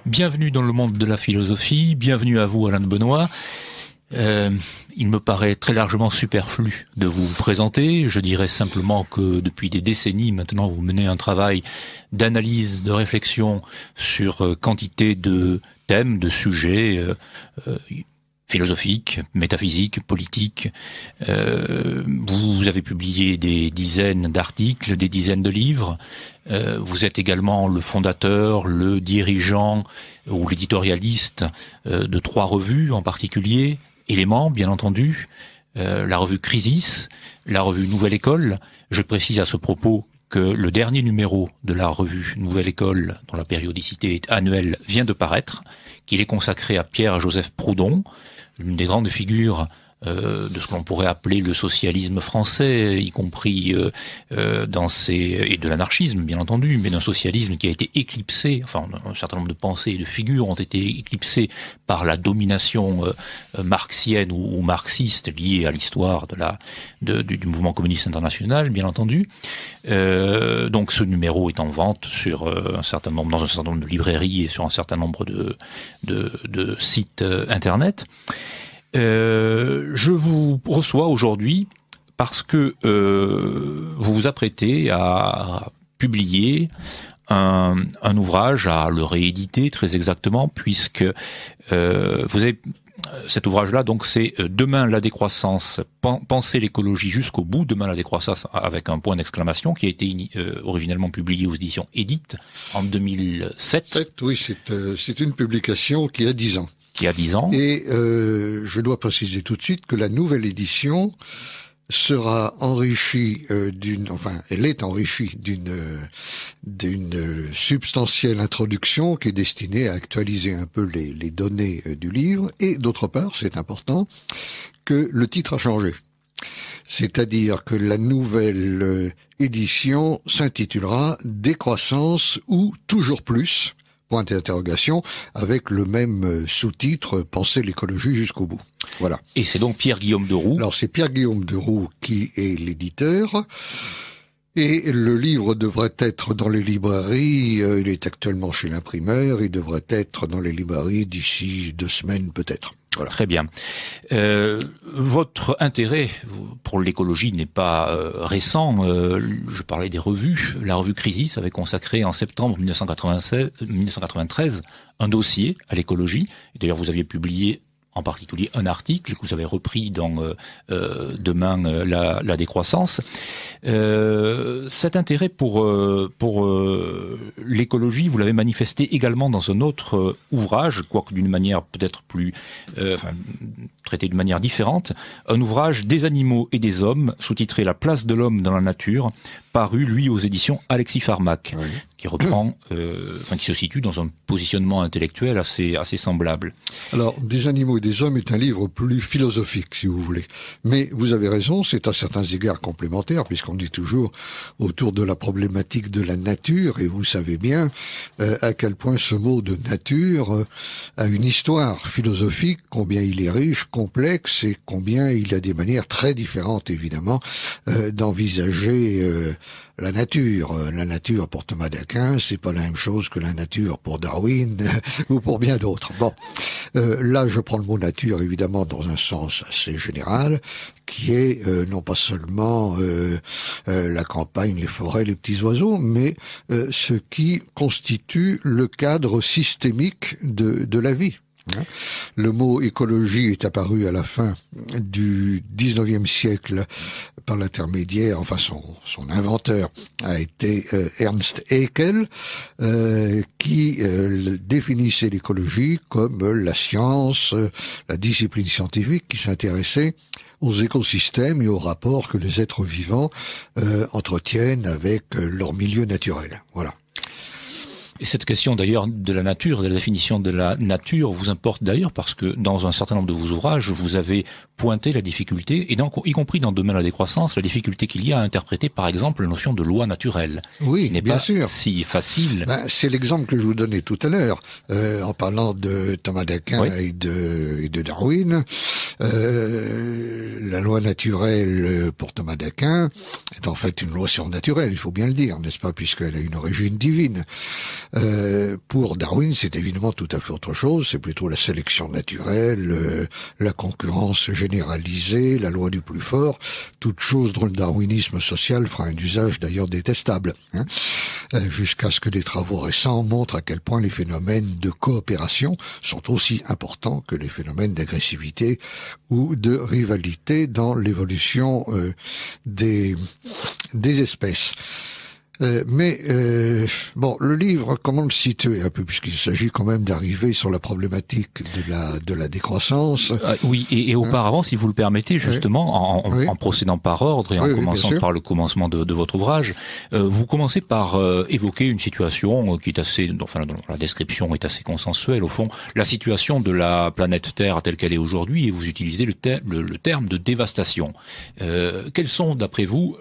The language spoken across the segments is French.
Bienvenue dans le monde de la philosophie, bienvenue à vous Alain de Benoît. Il me paraît très largement superflu de vous présenter. Je dirais simplement que depuis des décennies maintenant, vous menez un travail d'analyse, de réflexion sur quantité de thèmes, de sujets philosophiques, métaphysiques, politiques. Vous avez publié des dizaines d'articles, des dizaines de livres. Vous êtes également le fondateur, le dirigeant ou l'éditorialiste de 3 revues en particulier. Éléments, bien entendu, la revue Crisis, la revue Nouvelle École. Je précise à ce propos que le dernier numéro de la revue Nouvelle École, dont la périodicité est annuelle, vient de paraître, qu'il est consacré à Pierre-Joseph Proudhon, l'une des grandes figures de ce que l'on pourrait appeler le socialisme français, y compris dans et de l'anarchisme bien entendu, mais d'un socialisme qui a été éclipsé, enfin un certain nombre de pensées et de figures ont été éclipsées par la domination marxienne ou marxiste liée à l'histoire du mouvement communiste international, bien entendu. Donc ce numéro est en vente sur dans un certain nombre de librairies et sur un certain nombre de sites internet. Je vous reçois aujourd'hui parce que vous vous apprêtez à publier un ouvrage, à le rééditer très exactement, puisque vous avez cet ouvrage-là, donc c'est Demain la décroissance, penser l'écologie jusqu'au bout, Demain la décroissance avec un point d'exclamation, qui a été originellement publié aux éditions Édite en 2007. Oui, c'est une publication qui a 10 ans. Qui a 10 ans. Et je dois préciser tout de suite que la nouvelle édition sera enrichie elle est enrichie d'une substantielle introduction qui est destinée à actualiser un peu les données du livre. Et d'autre part, c'est important, que le titre a changé. C'est-à-dire que la nouvelle édition s'intitulera Décroissance ou toujours plus ? Point d'interrogation, avec le même sous-titre, Penser l'écologie jusqu'au bout. Voilà. Et c'est donc Pierre-Guillaume Deroux. Alors c'est Pierre-Guillaume Deroux qui est l'éditeur. Et le livre devrait être dans les librairies, il est actuellement chez l'imprimeur, il devrait être dans les librairies d'ici 2 semaines peut-être. Voilà. Très bien. Votre intérêt pour l'écologie n'est pas récent. Je parlais des revues. La revue Crisis avait consacré en septembre 1993 un dossier à l'écologie. D'ailleurs, vous aviez publié en particulier un article que vous avez repris dans Demain la décroissance. Cet intérêt pour l'écologie, vous l'avez manifesté également dans un autre ouvrage, quoique d'une manière peut-être plus traité d'une manière différente, un ouvrage Des animaux et des hommes, sous-titré La place de l'homme dans la nature, paru lui aux éditions Alexis Farmak, oui. Qui reprend, qui se situe dans un positionnement intellectuel assez semblable. Alors, Des animaux et des hommes est un livre plus philosophique, si vous voulez. Mais vous avez raison, c'est à certains égards complémentaire, puisqu'on dit toujours autour de la problématique de la nature, et vous savez bien à quel point ce mot de nature a une histoire philosophique, combien il est riche, complexe, et combien il a des manières très différentes, évidemment, d'envisager la nature. La nature pour Thomas d'Aquin, c'est pas la même chose que la nature pour Darwin ou pour bien d'autres. Bon, là je prends le mot nature évidemment dans un sens assez général, qui est non pas seulement la campagne, les forêts, les petits oiseaux, mais ce qui constitue le cadre systémique de la vie. Le mot écologie est apparu à la fin du 19e siècle par l'intermédiaire, son inventeur a été Ernst Haeckel, qui définissait l'écologie comme la science, la discipline scientifique qui s'intéressait aux écosystèmes et aux rapports que les êtres vivants entretiennent avec leur milieu naturel. Voilà. Et cette question d'ailleurs de la nature, de la définition de la nature vous importe d'ailleurs parce que dans un certain nombre de vos ouvrages, vous avez pointé la difficulté, et y compris dans Demain la décroissance, la difficulté qu'il y a à interpréter par exemple la notion de loi naturelle. Oui, qui n'est bien pas sûr. Si facile. C'est l'exemple que je vous donnais tout à l'heure, en parlant de Thomas d'Aquin oui. et de Darwin. La loi naturelle pour Thomas d'Aquin est en fait une loi surnaturelle, il faut bien le dire, n'est-ce pas, puisqu'elle a une origine divine. Pour Darwin, c'est évidemment tout à fait autre chose. C'est plutôt la sélection naturelle, la concurrence généralisée, la loi du plus fort, toute chose dont le darwinisme social fera un usage d'ailleurs détestable, hein, jusqu'à ce que des travaux récents montrent à quel point les phénomènes de coopération sont aussi importants que les phénomènes d'agressivité ou de rivalité dans l'évolution des espèces. Bon, le livre, comment le situer un peu, puisqu'il s'agit quand même d'arriver sur la problématique de la décroissance. Oui, et auparavant, si vous le permettez, justement, en procédant par ordre et en commençant par le commencement de votre ouvrage, vous commencez par évoquer une situation qui est assez, enfin, dont la description est assez consensuelle, au fond, la situation de la planète Terre telle qu'elle est aujourd'hui, et vous utilisez le terme de dévastation. Quels sont, d'après vous,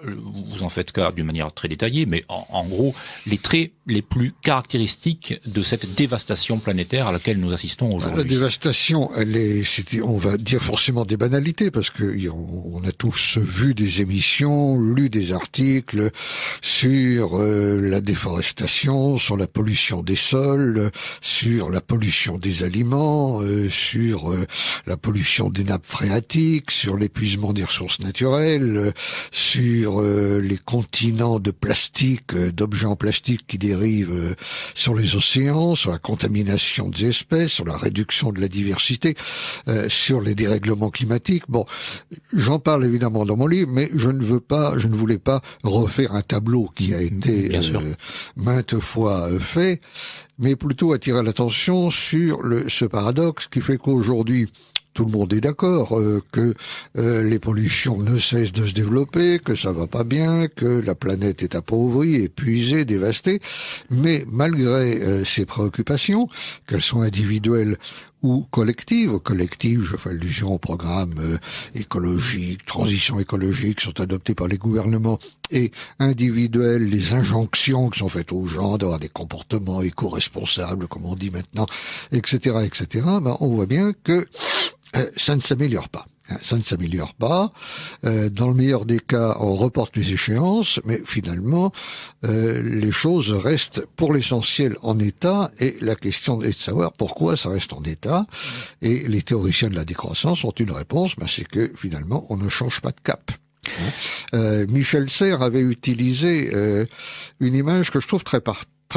vous en faites cas d'une manière très détaillée, mais en gros, les traits les plus caractéristiques de cette dévastation planétaire à laquelle nous assistons aujourd'hui? La dévastation, on va dire forcément des banalités, parce que on a tous vu des émissions, lu des articles sur la déforestation, sur la pollution des sols, sur la pollution des aliments, sur la pollution des nappes phréatiques, sur l'épuisement des ressources naturelles, sur les continents de plastique, d'objets en plastique qui dérivent sur les océans, sur la contamination des espèces, sur la réduction de la diversité, sur les dérèglements climatiques. Bon, j'en parle évidemment dans mon livre, mais je ne voulais pas refaire un tableau qui a été maintes fois fait, mais plutôt attirer l'attention sur ce paradoxe qui fait qu'aujourd'hui, tout le monde est d'accord que les pollutions ne cessent de se développer, que ça va pas bien, que la planète est appauvrie, épuisée, dévastée. Mais malgré ces préoccupations, qu'elles soient individuelles ou collectives, je fais allusion aux programmes écologiques, transition écologique, qui sont adoptés par les gouvernements, et individuelles, les injonctions qui sont faites aux gens d'avoir des comportements éco-responsables, comme on dit maintenant, etc., ben, on voit bien que ça ne s'améliore pas. Ça ne s'améliore pas. Dans le meilleur des cas, on reporte les échéances, mais finalement, les choses restent pour l'essentiel en état, et la question est de savoir pourquoi ça reste en état. Et les théoriciens de la décroissance ont une réponse, ben c'est que finalement, on ne change pas de cap. Michel Serres avait utilisé une image que je trouve très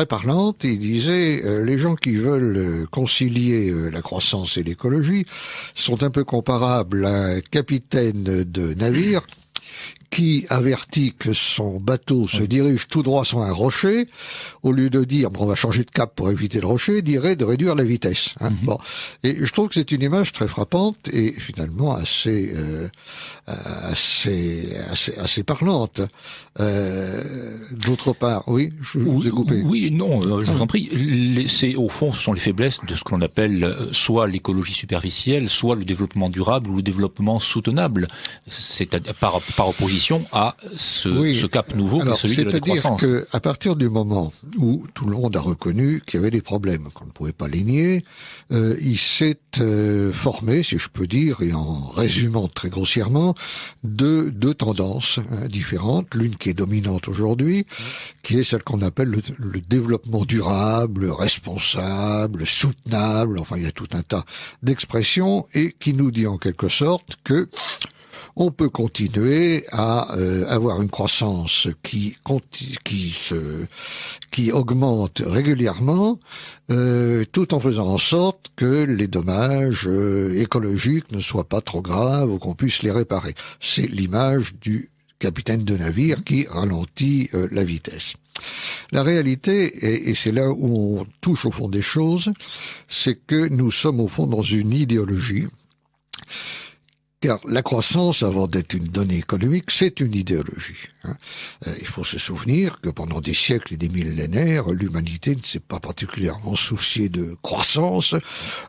parlante. Il disait les gens qui veulent concilier la croissance et l'écologie sont un peu comparables à un capitaine de navire qui avertit que son bateau se dirige tout droit sur un rocher, au lieu de dire on va changer de cap pour éviter le rocher, dirait de réduire la vitesse. Bon, et je trouve que c'est une image très frappante et finalement assez parlante. D'autre part, oui, je vous ai coupé. Oui, non, je vous en prie. C'est au fond, ce sont les faiblesses de ce que l'on appelle soit l'écologie superficielle, soit le développement durable ou le développement soutenable. C'est par opposition à ce cap nouveau qui est celui de la décroissance. C'est-à-dire qu'à partir du moment où tout le monde a reconnu qu'il y avait des problèmes, qu'on ne pouvait pas les nier, il s'est formé, si je peux dire, et en résumant très grossièrement, deux tendances différentes. L'une qui est dominante aujourd'hui, qui est celle qu'on appelle le développement durable, responsable, soutenable, enfin il y a tout un tas d'expressions, et qui nous dit en quelque sorte que on peut continuer à avoir une croissance qui augmente régulièrement, tout en faisant en sorte que les dommages écologiques ne soient pas trop graves ou qu'on puisse les réparer. C'est l'image du capitaine de navire qui ralentit la vitesse. La réalité, et c'est là où on touche au fond des choses, c'est que nous sommes au fond dans une idéologie. Car la croissance, avant d'être une donnée économique, c'est une idéologie. Il faut se souvenir que pendant des siècles et des millénaires, l'humanité ne s'est pas particulièrement souciée de croissance.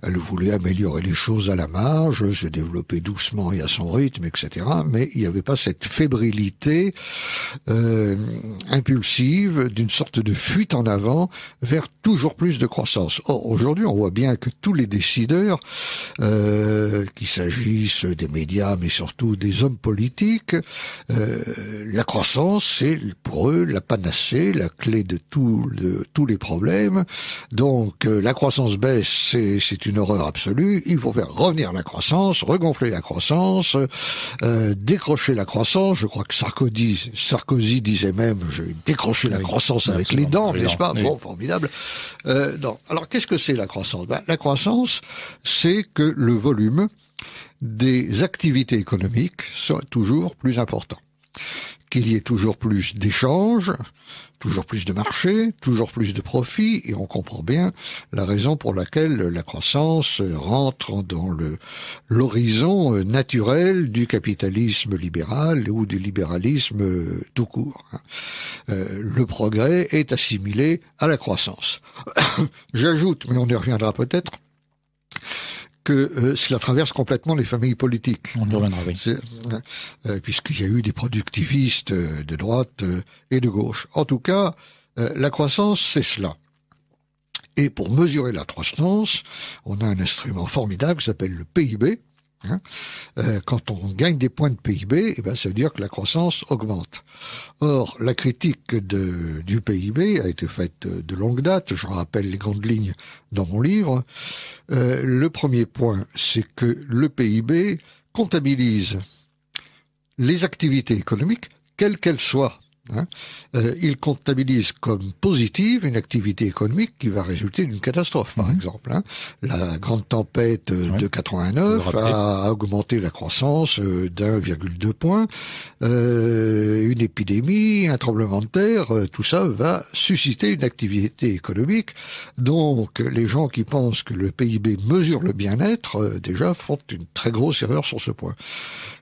Elle voulait améliorer les choses à la marge, se développer doucement et à son rythme, etc. Mais il n'y avait pas cette fébrilité impulsive d'une sorte de fuite en avant vers toujours plus de croissance. Or, aujourd'hui, on voit bien que tous les décideurs, qu'il s'agisse des médias, mais surtout des hommes politiques, la croissance, c'est pour eux la panacée, la clé de tous les problèmes. Donc la croissance baisse, c'est une horreur absolue. Il faut faire revenir la croissance, regonfler la croissance, décrocher la croissance. Je crois que Sarkozy disait même, je vais décrocher la croissance avec les dents, n'est-ce pas? Bon, formidable. Non. Alors qu'est-ce que c'est la croissance? La croissance, c'est que le volume des activités économiques soit toujours plus important. Qu'il y ait toujours plus d'échanges, toujours plus de marchés, toujours plus de profits, et on comprend bien la raison pour laquelle la croissance rentre dans l'horizon naturel du capitalisme libéral ou du libéralisme tout court. Le progrès est assimilé à la croissance. J'ajoute, mais on y reviendra peut-être, que cela traverse complètement les familles politiques. On y reviendra, oui. Puisqu'il y a eu des productivistes de droite et de gauche. En tout cas, la croissance, c'est cela. Et pour mesurer la croissance, on a un instrument formidable qui s'appelle le PIB. Quand on gagne des points de PIB, ça veut dire que la croissance augmente. Or, la critique du PIB a été faite de longue date. Je rappelle les grandes lignes dans mon livre. Le premier point, c'est que le PIB comptabilise les activités économiques, quelles qu'elles soient. Il comptabilise comme positive une activité économique qui va résulter d'une catastrophe, par exemple. La grande tempête de 89 a augmenté la croissance d'1,2 point. Une épidémie, un tremblement de terre, tout ça va susciter une activité économique. Donc, les gens qui pensent que le PIB mesure le bien-être, déjà, font une très grosse erreur sur ce point.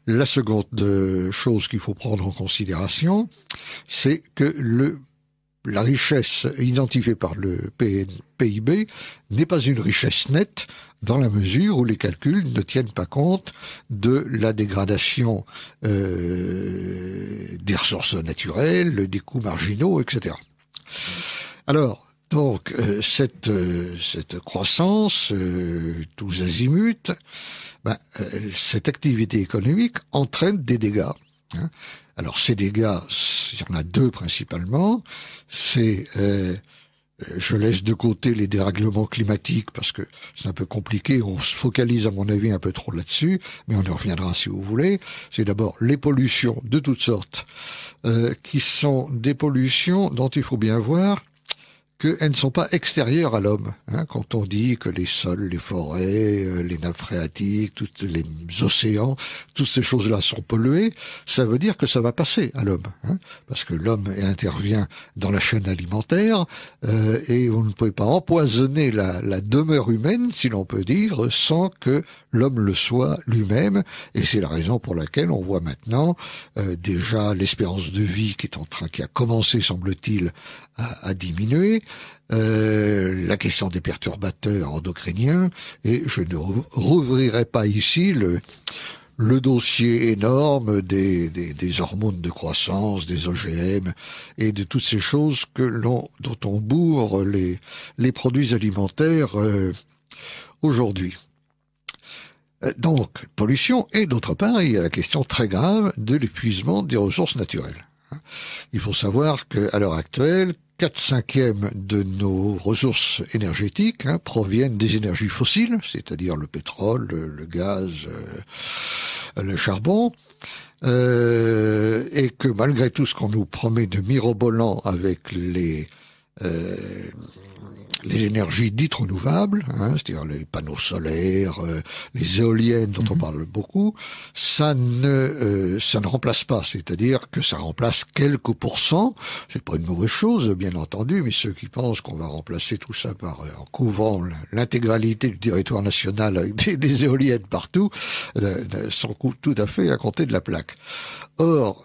La seconde chose qu'il faut prendre en considération, c'est que la richesse identifiée par le PIB n'est pas une richesse nette dans la mesure où les calculs ne tiennent pas compte de la dégradation des ressources naturelles, des coûts marginaux, etc. Alors, donc, cette croissance, tous azimuts, cette activité économique entraîne des dégâts. Alors, ces dégâts, il y en a deux principalement. C'est, je laisse de côté les dérèglements climatiques parce que c'est un peu compliqué. On se focalise, à mon avis, un peu trop là-dessus, mais on y reviendra si vous voulez. C'est d'abord les pollutions de toutes sortes, qui sont des pollutions dont il faut bien voir qu'elles ne sont pas extérieures à l'homme. Quand on dit que les sols, les forêts, les nappes phréatiques, tous les océans, toutes ces choses-là sont polluées, ça veut dire que ça va passer à l'homme. Parce que l'homme intervient dans la chaîne alimentaire et on ne peut pas empoisonner la demeure humaine, si l'on peut dire, sans que l'homme le soit lui-même. Et c'est la raison pour laquelle on voit maintenant déjà l'espérance de vie qui a commencé, semble-t-il, à diminuer, la question des perturbateurs endocriniens, et je ne rouvrirai pas ici le dossier énorme des hormones de croissance, des OGM et de toutes ces choses dont on bourre les produits alimentaires aujourd'hui. Donc, pollution, et d'autre part, il y a la question très grave de l'épuisement des ressources naturelles. Il faut savoir qu'à l'heure actuelle, 4/5 de nos ressources énergétiques proviennent des énergies fossiles, c'est-à-dire le pétrole, le gaz, le charbon, et que malgré tout ce qu'on nous promet de mirobolant avec les énergies dites renouvelables, c'est-à-dire les panneaux solaires, les éoliennes dont on parle beaucoup, ça ne remplace pas. C'est-à-dire que ça remplace quelques pourcents. C'est pas une mauvaise chose, bien entendu, mais ceux qui pensent qu'on va remplacer tout ça en couvrant l'intégralité du territoire national avec des éoliennes partout, sont tout à fait à compter de la plaque. Or,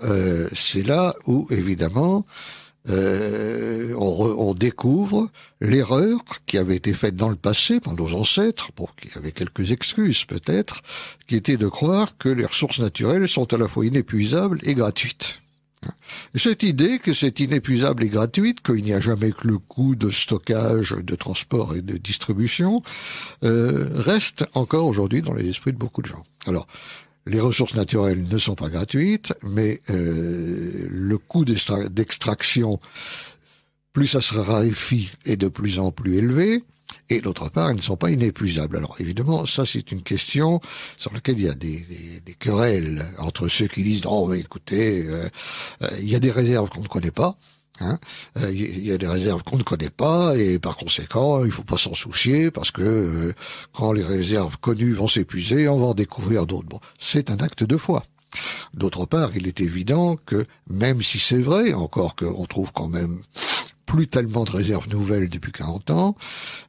c'est là où, évidemment, on découvre l'erreur qui avait été faite dans le passé par nos ancêtres, qui avaient quelques excuses peut-être, qui était de croire que les ressources naturelles sont à la fois inépuisables et gratuites. Et cette idée que c'est inépuisable et gratuite, qu'il n'y a jamais que le coût de stockage, de transport et de distribution, reste encore aujourd'hui dans les esprits de beaucoup de gens. Alors, Les ressources naturelles ne sont pas gratuites, mais le coût d'extraction, plus ça se raréfie, est de plus en plus élevé. Et d'autre part, elles ne sont pas inépuisables. Alors évidemment, ça c'est une question sur laquelle il y a des querelles entre ceux qui disent non, mais écoutez, il y a des réserves qu'on ne connaît pas. Il y a des réserves qu'on ne connaît pas et par conséquent, il faut pas s'en soucier parce que quand les réserves connues vont s'épuiser, on va en découvrir d'autres. Bon, c'est un acte de foi. D'autre part, il est évident que même si c'est vrai, encore qu'on trouve quand même plus tellement de réserves nouvelles depuis 40 ans,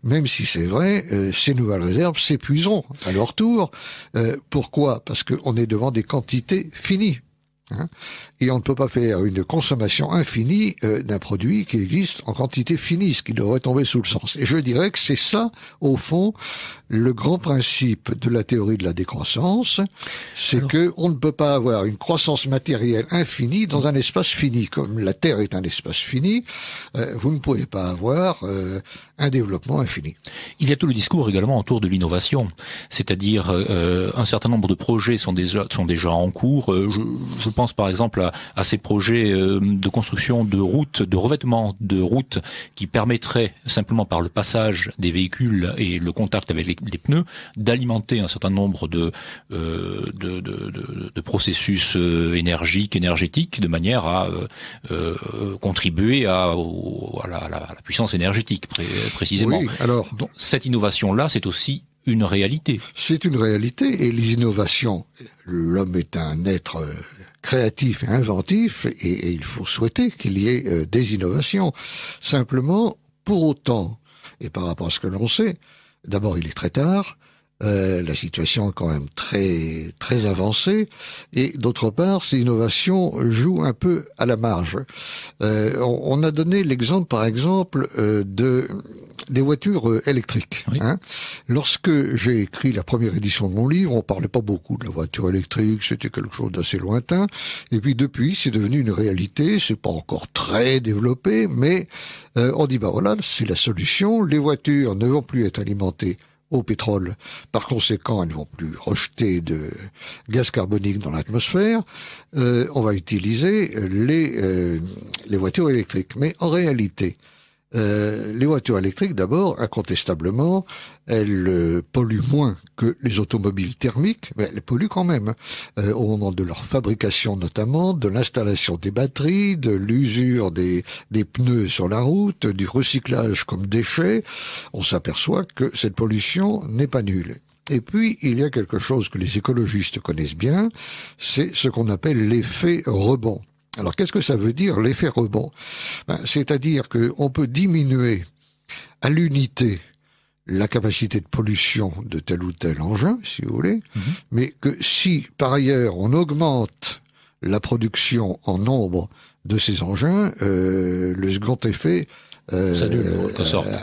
même si c'est vrai, ces nouvelles réserves s'épuiseront à leur tour. Pourquoi ? Parce qu'on est devant des quantités finies. Et on ne peut pas faire une consommation infinie d'un produit qui existe en quantité finie, ce qui devrait tomber sous le sens. Et je dirais que c'est ça, au fond, le grand principe de la théorie de la décroissance, c'est que on ne peut pas avoir une croissance matérielle infinie dans un espace fini. Comme la Terre est un espace fini, vous ne pouvez pas avoir un développement infini. Il y a tout le discours également autour de l'innovation, c'est-à-dire un certain nombre de projets sont déjà en cours. Je pense par exemple à ces projets de construction de routes, de revêtement de routes qui permettraient simplement par le passage des véhicules et le contact avec les pneus d'alimenter un certain nombre de processus énergétiques de manière à contribuer à la puissance énergétique précisément. Oui, alors, donc cette innovation-là, c'est aussi une réalité. C'est une réalité et les innovations, l'homme est un être créatif et inventif et il faut souhaiter qu'il y ait des innovations. Simplement, pour autant, et par rapport à ce que l'on sait, d'abord il est très tard, la situation est quand même très très avancée et d'autre part ces innovations jouent un peu à la marge. On a donné l'exemple par exemple des voitures électriques. Oui. Lorsque j'ai écrit la première édition de mon livre, on parlait pas beaucoup de la voiture électrique, c'était quelque chose d'assez lointain. Et puis depuis, c'est devenu une réalité. C'est pas encore très développé, mais on dit bah voilà, c'est la solution. Les voitures ne vont plus être alimentées au pétrole. Par conséquent, elles ne vont plus rejeter de gaz carbonique dans l'atmosphère. On va utiliser les voitures électriques. Mais en réalité, les voitures électriques, d'abord, incontestablement, elles polluent moins que les automobiles thermiques, mais elles polluent quand même, au moment de leur fabrication notamment, de l'installation des batteries, de l'usure des pneus sur la route, du recyclage comme déchets. On s'aperçoit que cette pollution n'est pas nulle. Et puis, il y a quelque chose que les écologistes connaissent bien, c'est ce qu'on appelle l'effet rebond. Alors, qu'est-ce que ça veut dire, l'effet rebond ? C'est-à-dire qu'on peut diminuer à l'unité la capacité de pollution de tel ou tel engin, si vous voulez, mais que si, par ailleurs, on augmente la production en nombre de ces engins, le second effet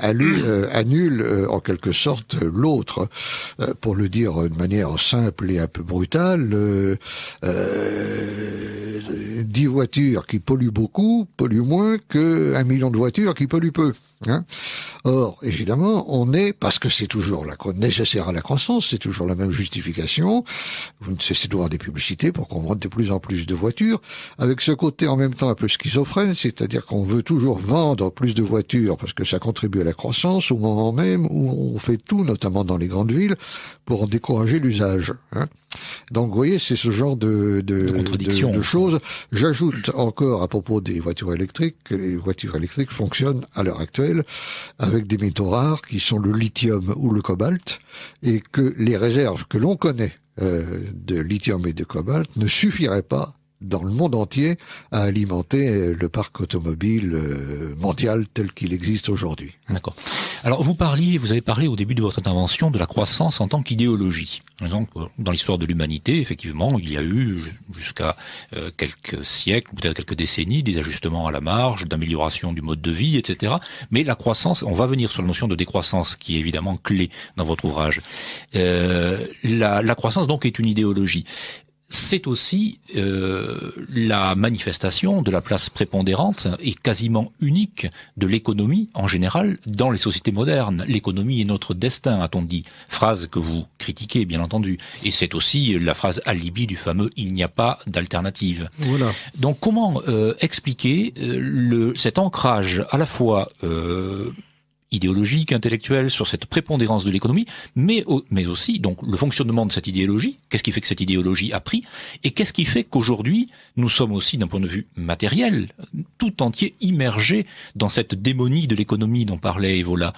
annule en quelque sorte l'autre. Pour le dire de manière simple et un peu brutale, 10 voitures qui polluent beaucoup polluent moins que 1 million de voitures qui polluent peu. Or, évidemment, parce que c'est toujours nécessaire à la croissance, c'est toujours la même justification. Vous ne cessez de voir des publicités pour qu'on vende de plus en plus de voitures, avec ce côté en même temps un peu schizophrène, c'est-à-dire qu'on veut toujours vendre plus de voitures parce que ça contribue à la croissance au moment même où on fait tout, notamment dans les grandes villes, pour en décourager l'usage. Donc, vous voyez, c'est ce genre de choses. J'ajoute encore à propos des voitures électriques que les voitures électriques fonctionnent à l'heure actuelle avec des métaux rares qui sont le lithium ou le cobalt et que les réserves que l'on connaît de lithium et de cobalt ne suffiraient pas dans le monde entier à alimenter le parc automobile mondial tel qu'il existe aujourd'hui. D'accord. Alors vous avez parlé au début de votre intervention de la croissance en tant qu'idéologie. Donc, dans l'histoire de l'humanité, effectivement, il y a eu jusqu'à quelques siècles, peut-être quelques décennies, des ajustements à la marge, d'amélioration du mode de vie, etc. Mais la croissance, on va venir sur la notion de décroissance, qui est évidemment clé dans votre ouvrage. La croissance donc est une idéologie. c'est aussi la manifestation de la place prépondérante et quasiment unique de l'économie en général dans les sociétés modernes. L'économie est notre destin, a-t-on dit. Phrase que vous critiquez, bien entendu. Et c'est aussi la phrase alibi du fameux « il n'y a pas d'alternative ». Voilà. Donc comment expliquer cet ancrage à la fois idéologique, intellectuelle, sur cette prépondérance de l'économie, mais aussi donc le fonctionnement de cette idéologie. Qu'est-ce qui fait que cette idéologie a pris? Et qu'est-ce qui fait qu'aujourd'hui, nous sommes aussi, d'un point de vue matériel, tout entier immergés dans cette démonie de l'économie dont parlait Evola?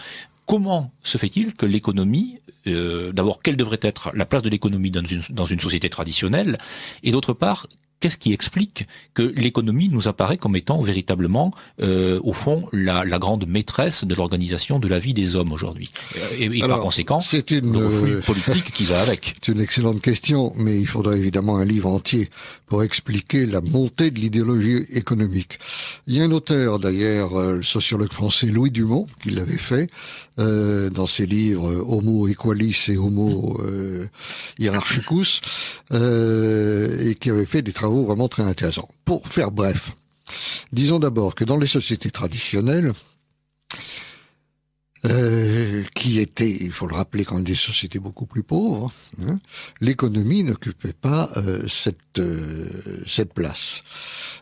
Comment se fait-il que l'économie, d'abord, quelle devrait être la place de l'économie dans une société traditionnelle? Et d'autre part, qu'est-ce qui explique que l'économie nous apparaît comme étant véritablement, au fond, la grande maîtresse de l'organisation de la vie des hommes aujourd'hui? Et alors, par conséquent, c'est une le reflux politique qui va avec. C'est une excellente question, mais il faudrait évidemment un livre entier pour expliquer la montée de l'idéologie économique. Il y a un auteur, d'ailleurs, le sociologue français Louis Dumont, qui l'avait fait dans ses livres Homo Equalis et Homo Hierarchicus, et qui avait fait des travaux vraiment très intéressants. Pour faire bref, disons d'abord que dans les sociétés traditionnelles, qui étaient, il faut le rappeler, quand même des sociétés beaucoup plus pauvres, hein, l'économie n'occupait pas cette place.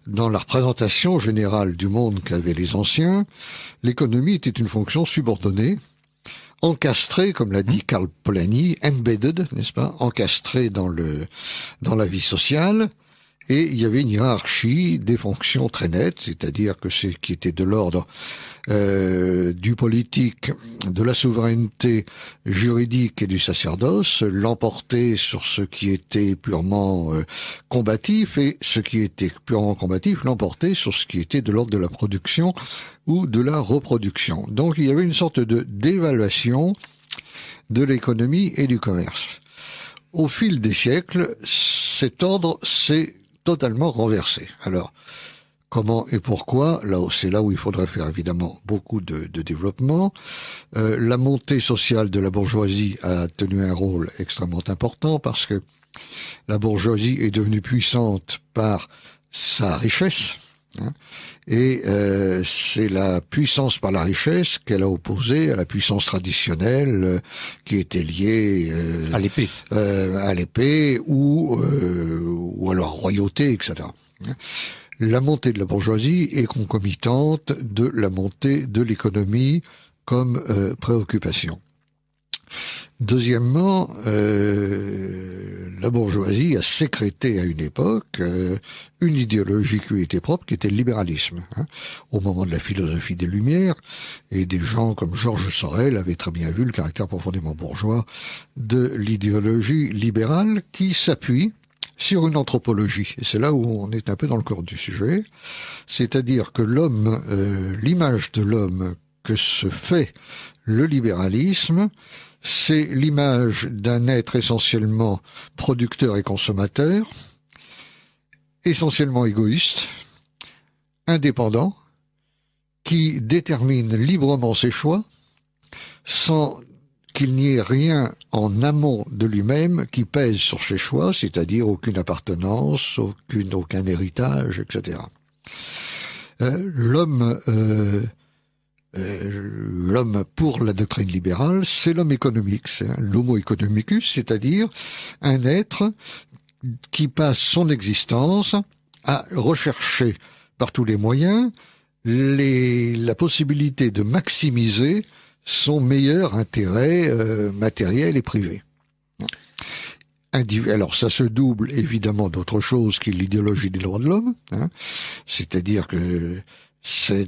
Dans la représentation générale du monde qu'avaient les anciens, l'économie était une fonction subordonnée, encastrée, comme l'a dit Karl Polanyi, embedded, n'est-ce pas, encastrée dans la vie sociale. Et il y avait une hiérarchie des fonctions très nette, c'est-à-dire que ce qui était de l'ordre du politique, de la souveraineté juridique et du sacerdoce l'emportait sur ce qui était purement combatif, et ce qui était purement combatif l'emportait sur ce qui était de l'ordre de la production ou de la reproduction. Donc il y avait une sorte de dévaluation de l'économie et du commerce. Au fil des siècles, cet ordre s'est totalement renversé. Alors, comment et pourquoi? C'est là où il faudrait faire évidemment beaucoup de développement. La montée sociale de la bourgeoisie a tenu un rôle extrêmement important parce que la bourgeoisie est devenue puissante par sa richesse. Hein, et c'est la puissance par la richesse qu'elle a opposée à la puissance traditionnelle qui était liée à l'épée ou à la royauté, etc. La montée de la bourgeoisie est concomitante de la montée de l'économie comme préoccupation. Deuxièmement, la bourgeoisie a sécrété à une époque une idéologie qui lui était propre, qui était le libéralisme. Hein. Au moment de la philosophie des Lumières, et des gens comme Georges Sorel avaient très bien vu le caractère profondément bourgeois de l'idéologie libérale qui s'appuie sur une anthropologie. Et c'est là où on est un peu dans le cœur du sujet. C'est-à-dire que l'homme, l'image de l'homme que se fait le libéralisme, c'est l'image d'un être essentiellement producteur et consommateur, essentiellement égoïste, indépendant, qui détermine librement ses choix, sans qu'il n'y ait rien en amont de lui-même qui pèse sur ses choix, c'est-à-dire aucune appartenance, aucun héritage, etc. L'homme pour la doctrine libérale, c'est l'homme économique, c'est l'homo economicus, c'est-à-dire un être qui passe son existence à rechercher par tous les moyens la possibilité de maximiser son meilleur intérêt matériel et privé. Alors ça se double évidemment d'autre chose qui est l'idéologie des droits de l'homme, hein, c'est-à-dire que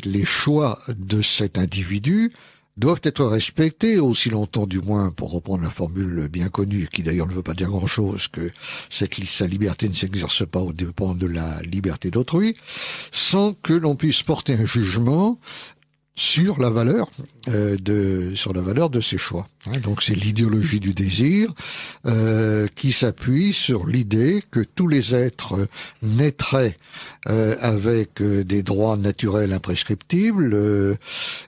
les choix de cet individu doivent être respectés, aussi longtemps du moins, pour reprendre la formule bien connue, qui d'ailleurs ne veut pas dire grand-chose, que sa liberté ne s'exerce pas au dépens de la liberté d'autrui, sans que l'on puisse porter un jugement sur la valeur de ses choix. Donc c'est l'idéologie du désir qui s'appuie sur l'idée que tous les êtres naîtraient avec des droits naturels imprescriptibles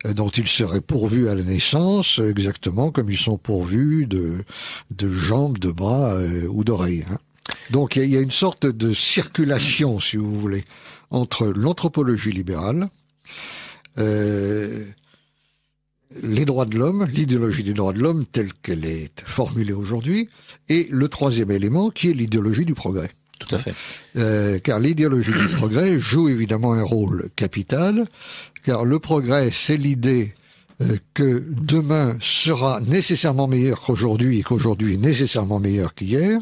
dont ils seraient pourvus à la naissance, exactement comme ils sont pourvus de jambes, de bras ou d'oreilles. Donc il y a une sorte de circulation, si vous voulez, entre l'anthropologie libérale, les droits de l'homme, l'idéologie des droits de l'homme telle qu'elle est formulée aujourd'hui, et le troisième élément qui est l'idéologie du progrès. Tout à fait. Car l'idéologie du progrès joue évidemment un rôle capital, car le progrès, c'est l'idée que demain sera nécessairement meilleur qu'aujourd'hui et qu'aujourd'hui est nécessairement meilleur qu'hier,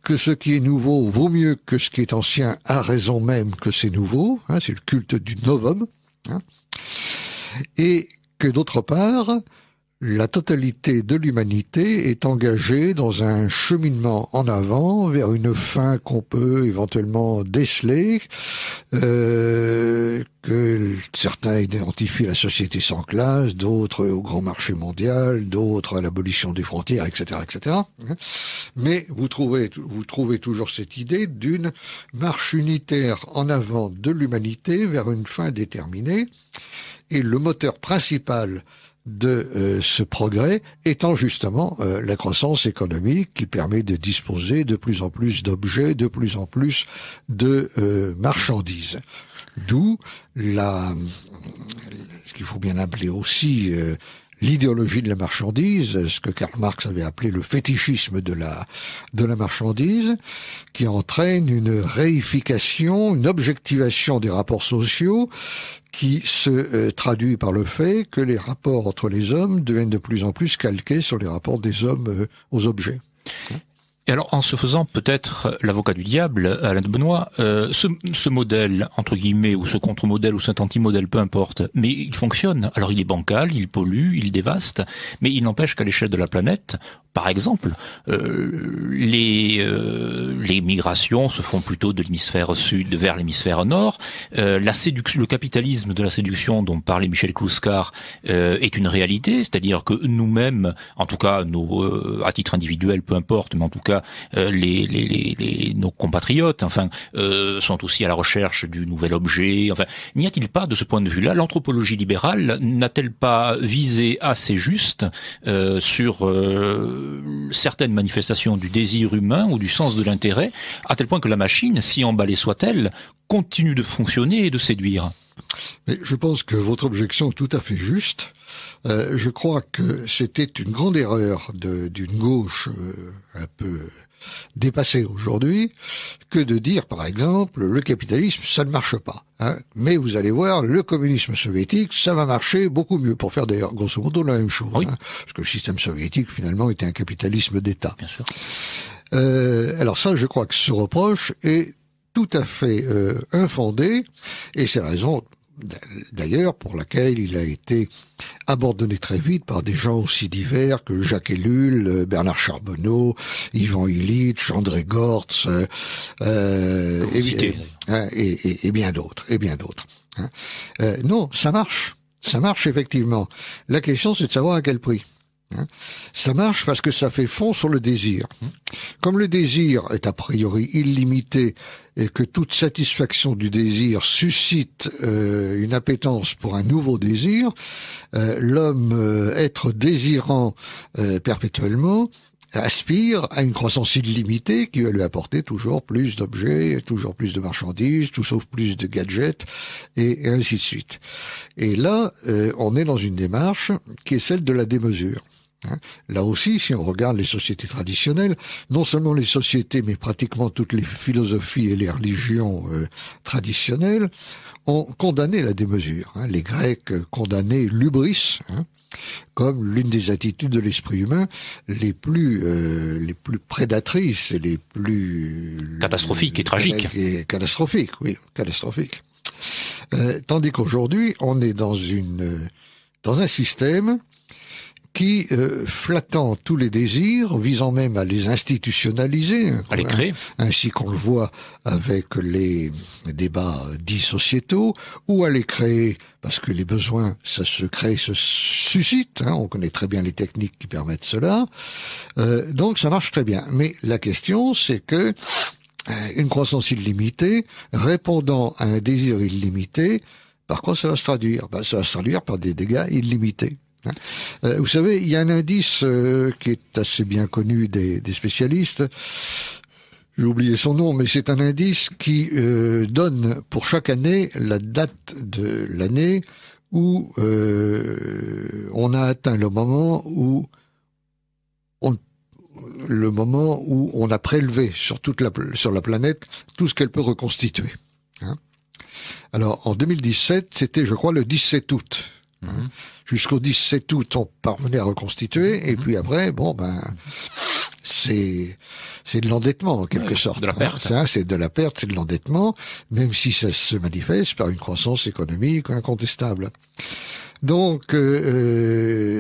que ce qui est nouveau vaut mieux que ce qui est ancien à raison même que c'est nouveau, hein, c'est le culte du novum, hein, et que d'autre part, la totalité de l'humanité est engagée dans un cheminement en avant vers une fin qu'on peut éventuellement déceler, que certains identifient la société sans classe, d'autres au grand marché mondial, d'autres à l'abolition des frontières, etc., etc. Mais vous trouvez toujours cette idée d'une marche unitaire en avant de l'humanité vers une fin déterminée, et le moteur principal de ce progrès étant justement la croissance économique qui permet de disposer de plus en plus d'objets, de plus en plus de marchandises. D'où ce qu'il faut bien appeler aussi l'idéologie de la marchandise, ce que Karl Marx avait appelé le fétichisme de la marchandise, qui entraîne une réification, une objectivation des rapports sociaux, qui se traduit par le fait que les rapports entre les hommes deviennent de plus en plus calqués sur les rapports des hommes aux objets. Et alors, en se faisant peut-être l'avocat du diable, Alain de Benoît, ce modèle, entre guillemets, ou ce contre-modèle, ou cet anti-modèle, peu importe, mais il fonctionne. Alors, il est bancal, il pollue, il dévaste, mais il n'empêche qu'à l'échelle de la planète, par exemple, les migrations se font plutôt de l'hémisphère sud vers l'hémisphère nord. Le capitalisme de la séduction dont parlait Michel Clouscar est une réalité, c'est-à-dire que nous-mêmes, en tout cas, à titre individuel, peu importe, mais en tout cas nos compatriotes, enfin, sont aussi à la recherche du nouvel objet. Enfin, n'y a-t-il pas, de ce point de vue-là, l'anthropologie libérale n'a-t-elle pas visé assez juste sur certaines manifestations du désir humain ou du sens de l'intérêt, à tel point que la machine, si emballée soit-elle, continue de fonctionner et de séduire? Mais je pense que votre objection est tout à fait juste. Je crois que c'était une grande erreur d'une gauche un peu dépassée aujourd'hui que de dire, par exemple, le capitalisme, ça ne marche pas. Hein, mais vous allez voir, le communisme soviétique, ça va marcher beaucoup mieux, pour faire d'ailleurs grosso modo la même chose. Oui. Hein, parce que le système soviétique, finalement, était un capitalisme d'État. Bien sûr. Alors ça, je crois que ce reproche est tout à fait infondé, et c'est la raison d'ailleurs pour laquelle il a été abandonné très vite par des gens aussi divers que Jacques Ellul, Bernard Charbonneau, Ivan Illich, André Gortz, et bien d'autres, Hein. Non, ça marche effectivement. La question, c'est de savoir à quel prix. Ça marche parce que ça fait fond sur le désir. Comme le désir est a priori illimité et que toute satisfaction du désir suscite une appétence pour un nouveau désir, l'homme, être désirant perpétuellement, aspire à une croissance illimitée qui va lui apporter toujours plus d'objets, toujours plus de marchandises, toujours plus de gadgets, et ainsi de suite. Et là, on est dans une démarche qui est celle de la démesure. Là aussi, si on regarde les sociétés traditionnelles, non seulement les sociétés, mais pratiquement toutes les philosophies et les religions traditionnelles ont condamné la démesure. Les Grecs condamnaient l'hubris, comme l'une des attitudes de l'esprit humain les plus prédatrices et les plus catastrophiques et tragiques. Catastrophiques, oui, catastrophiques. Tandis qu'aujourd'hui, on est dans un système qui, flattant tous les désirs, visant même à les institutionnaliser, à les créer, ainsi qu'on le voit avec les débats dits sociétaux, ou à les créer parce que les besoins, ça se crée, se suscite. On connaît très bien les techniques qui permettent cela. Donc ça marche très bien. Mais la question, c'est que une croissance illimitée, répondant à un désir illimité, par quoi ça va se traduire? Ça va se traduire par des dégâts illimités. Vous savez, il y a un indice qui est assez bien connu des spécialistes, j'ai oublié son nom, mais c'est un indice qui donne pour chaque année la date de l'année où on a atteint le moment où on a prélevé sur sur la planète tout ce qu'elle peut reconstituer. Hein. Alors en 2017, c'était, je crois, le 17 août. Hein. Jusqu'au 17 août, on parvenait à reconstituer, et puis après, c'est de l'endettement en quelque sorte. De la perte. Hein. C'est de la perte, c'est de l'endettement, même si ça se manifeste par une croissance économique incontestable. Donc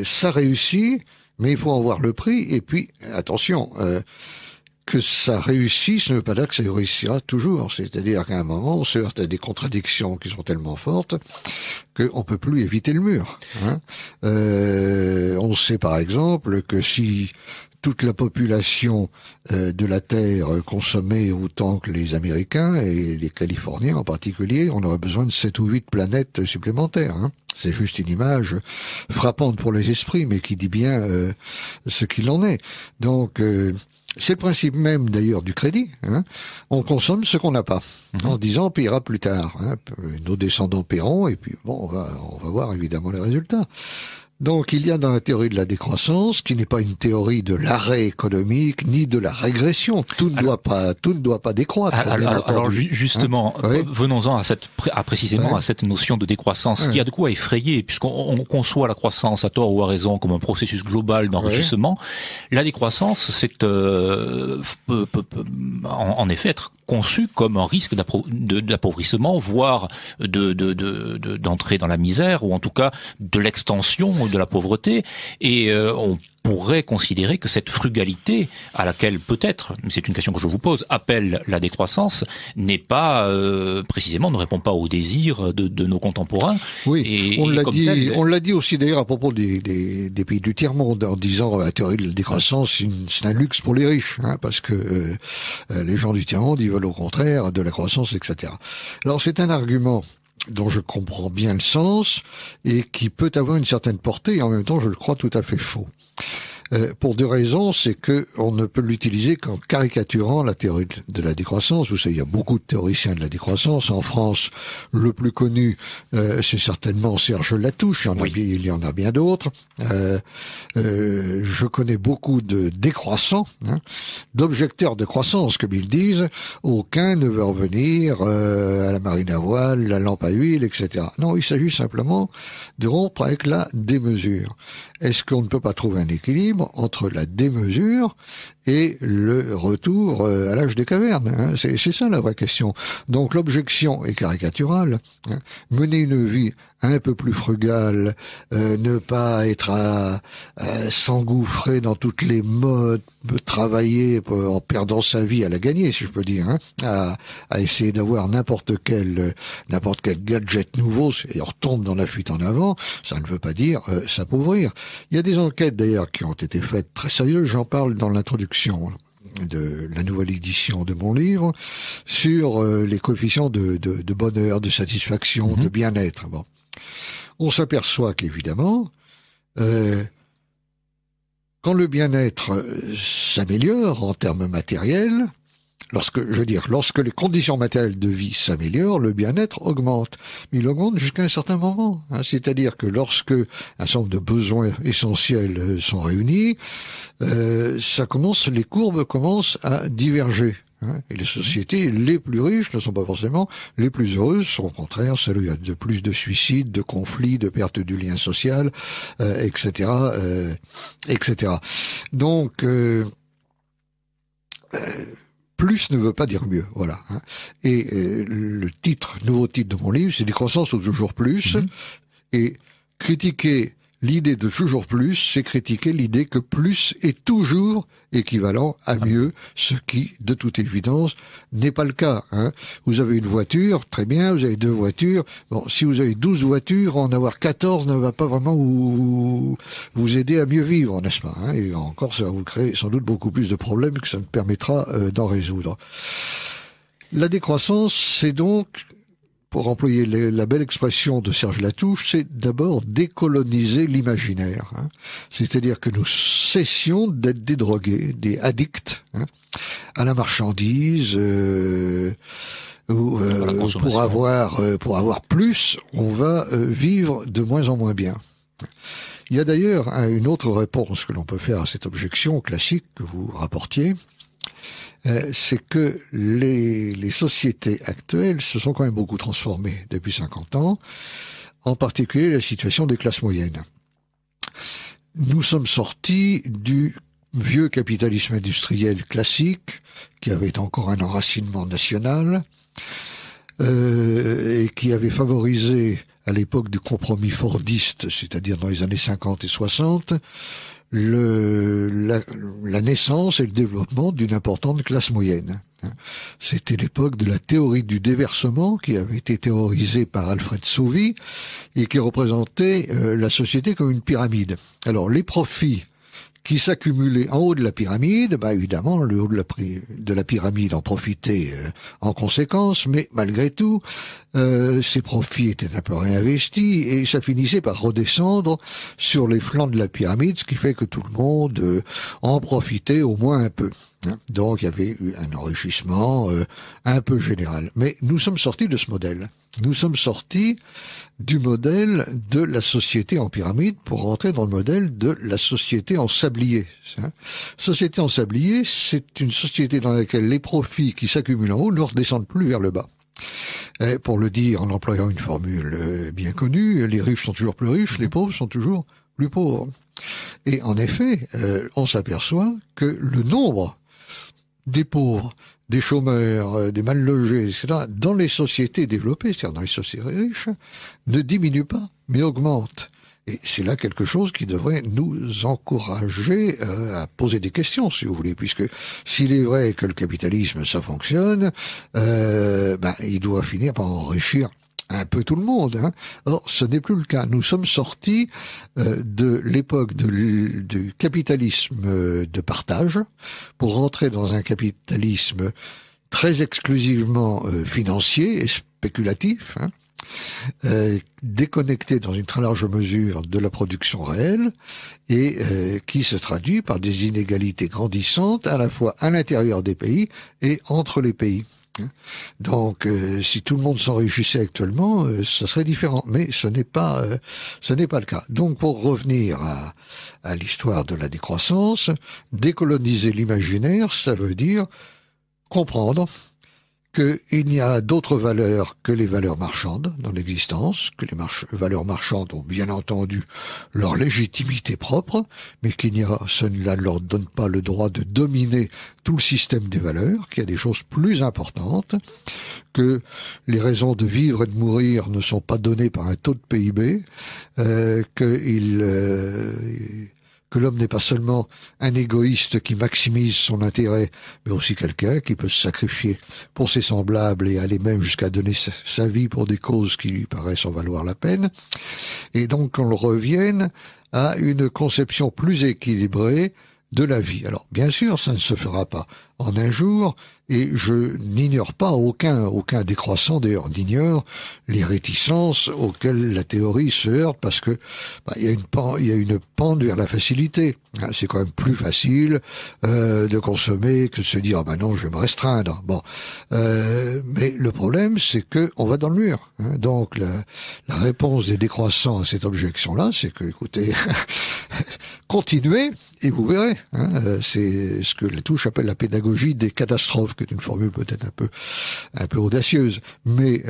ça réussit, mais il faut en voir le prix. Et puis attention, que ça réussisse ne veut pas dire que ça réussira toujours. C'est-à-dire qu'à un moment, on se heurte à des contradictions qui sont tellement fortes qu'on peut plus éviter le mur. Hein. On sait par exemple que si toute la population de la Terre consommait autant que les Américains et les Californiens en particulier, on aurait besoin de 7 ou 8 planètes supplémentaires. Hein. C'est juste une image frappante pour les esprits, mais qui dit bien ce qu'il en est. Donc, c'est le principe même d'ailleurs du crédit. Hein. On consomme ce qu'on n'a pas, en disant on paiera plus tard. Hein. Nos descendants paieront, et puis bon, on va voir évidemment les résultats. Donc il y a dans la théorie de la décroissance, qui n'est pas une théorie de l'arrêt économique ni de la régression. Tout ne doit pas décroître. Alors justement, venons-en précisément à cette notion de décroissance, qui a de quoi effrayer, puisqu'on conçoit la croissance à tort ou à raison comme un processus global d'enrichissement. La décroissance, c'est en effet être conçu comme un risque d'appauvrissement, voire d'entrer dans la misère, ou en tout cas de l'extension de la pauvreté, et on pourrait considérer que cette frugalité à laquelle peut-être, c'est une question que je vous pose, appelle la décroissance, n'est pas précisément, ne répond pas aux désirs de nos contemporains. Oui, et on l'a dit aussi d'ailleurs à propos des pays du tiers-monde, en disant la théorie de la décroissance, c'est un luxe pour les riches, hein, parce que les gens du tiers-monde, ils veulent au contraire de la croissance, etc. Alors c'est un argument dont je comprends bien le sens et qui peut avoir une certaine portée, et en même temps je le crois tout à fait faux. Pour deux raisons, c'est que on ne peut l'utiliser qu'en caricaturant la théorie de la décroissance. Vous savez, il y a beaucoup de théoriciens de la décroissance. En France, le plus connu, c'est certainement Serge Latouche. Il y en a bien d'autres. Je connais beaucoup de décroissants, hein, d'objecteurs de croissance, comme ils disent. Aucun ne veut revenir à la marine à voile, la lampe à huile, etc. Non, il s'agit simplement de rompre avec la démesure. Est-ce qu'on ne peut pas trouver un équilibre entre la démesure et le retour à l'âge des cavernes, hein? C'est ça la vraie question. Donc l'objection est caricaturale. Hein. Mener une vie un peu plus frugale, ne pas être à s'engouffrer dans toutes les modes, travailler en perdant sa vie à la gagner, si je peux dire, hein, à essayer d'avoir n'importe quel gadget nouveau, et on retombe dans la fuite en avant, ça ne veut pas dire s'appauvrir. Il y a des enquêtes d'ailleurs qui ont été faites très sérieuses, j'en parle dans l'introduction de la nouvelle édition de mon livre, sur les coefficients de bonheur, de satisfaction, de bien-être. Bon. On s'aperçoit qu'évidemment, quand le bien-être s'améliore en termes matériels, lorsque les conditions matérielles de vie s'améliorent, le bien-être augmente. Mais il augmente jusqu'à un certain moment. Hein. C'est-à-dire que lorsque un certain nombre de besoins essentiels sont réunis, les courbes commencent à diverger. Hein. Et les sociétés les plus riches ne sont pas forcément les plus heureuses, sont au contraire celles où il y a de plus de suicides, de conflits, de perte du lien social, etc., etc. Donc, plus ne veut pas dire mieux, voilà. Hein. Et le nouveau titre de mon livre, c'est Décroissance ou toujours plus. Et critiquer l'idée de toujours plus, c'est critiquer l'idée que plus est toujours équivalent à mieux, ce qui, de toute évidence, n'est pas le cas. Hein. Vous avez une voiture, très bien, vous avez 2 voitures. Bon, si vous avez 12 voitures, en avoir 14 ne va pas vraiment vous aider à mieux vivre, n'est-ce pas, hein. Et encore, ça va vous créer sans doute beaucoup plus de problèmes que ça ne permettra d'en résoudre. La décroissance, c'est donc, pour employer la belle expression de Serge Latouche, c'est d'abord décoloniser l'imaginaire. Hein. C'est-à-dire que nous cessions d'être des drogués, des addicts, hein, à la marchandise. Pour avoir plus, on va vivre de moins en moins bien. Il y a d'ailleurs une autre réponse que l'on peut faire à cette objection classique que vous rapportiez, c'est que les sociétés actuelles se sont quand même beaucoup transformées depuis 50 ans, en particulier la situation des classes moyennes. Nous sommes sortis du vieux capitalisme industriel classique, qui avait encore un enracinement national, et qui avait favorisé, à l'époque du compromis fordiste, c'est-à-dire dans les années 50 et 60, la naissance et le développement d'une importante classe moyenne. C'était l'époque de la théorie du déversement qui avait été théorisée par Alfred Sauvy et qui représentait la société comme une pyramide. Alors les profits qui s'accumulaient en haut de la pyramide, évidemment, le haut de la pyramide en profitait en conséquence, mais malgré tout, ces profits étaient un peu réinvestis et ça finissait par redescendre sur les flancs de la pyramide, ce qui fait que tout le monde en profitait au moins un peu. Donc il y avait eu un enrichissement un peu général. Mais nous sommes sortis de ce modèle. Nous sommes sortis du modèle de la société en pyramide pour rentrer dans le modèle de la société en sablier. Société en sablier, c'est une société dans laquelle les profits qui s'accumulent en haut ne redescendent plus vers le bas. Et pour le dire en employant une formule bien connue, les riches sont toujours plus riches, les pauvres sont toujours plus pauvres. Et en effet, on s'aperçoit que le nombre des pauvres, des chômeurs, des mal logés, etc., dans les sociétés développées, c'est-à-dire dans les sociétés riches, ne diminue pas, mais augmente. Et c'est là quelque chose qui devrait nous encourager à poser des questions, si vous voulez, puisque s'il est vrai que le capitalisme, ça fonctionne, il doit finir par enrichir un peu tout le monde. Or, ce n'est plus le cas. Nous sommes sortis de l'époque du capitalisme de partage pour rentrer dans un capitalisme très exclusivement financier et spéculatif, déconnecté dans une très large mesure de la production réelle et qui se traduit par des inégalités grandissantes à la fois à l'intérieur des pays et entre les pays. Donc, si tout le monde s'enrichissait actuellement, ça serait différent. Mais ce n'est pas le cas. Donc, pour revenir à l'histoire de la décroissance, décoloniser l'imaginaire, ça veut dire comprendre qu'il n'y a d'autres valeurs que les valeurs marchandes dans l'existence, que les valeurs marchandes ont bien entendu leur légitimité propre, mais cela ne leur donne pas le droit de dominer tout le système des valeurs, qu'il y a des choses plus importantes, que les raisons de vivre et de mourir ne sont pas données par un taux de PIB, que l'homme n'est pas seulement un égoïste qui maximise son intérêt, mais aussi quelqu'un qui peut se sacrifier pour ses semblables et aller même jusqu'à donner sa vie pour des causes qui lui paraissent en valoir la peine. Et donc qu'on revienne à une conception plus équilibrée de la vie. Alors, bien sûr, ça ne se fera pas en un jour, et je n'ignore pas aucun décroissant, d'ailleurs, n'ignore les réticences auxquelles la théorie se heurte, parce que il y a une pente vers la facilité. C'est quand même plus facile de consommer que de se dire non, je vais me restreindre. Mais le problème, c'est que on va dans le mur. Donc la réponse des décroissants à cette objection-là, c'est que, écoutez, continuez et vous verrez. C'est ce que la Touche appelle la pédagogie des catastrophes, qui est une formule peut-être un peu audacieuse, mais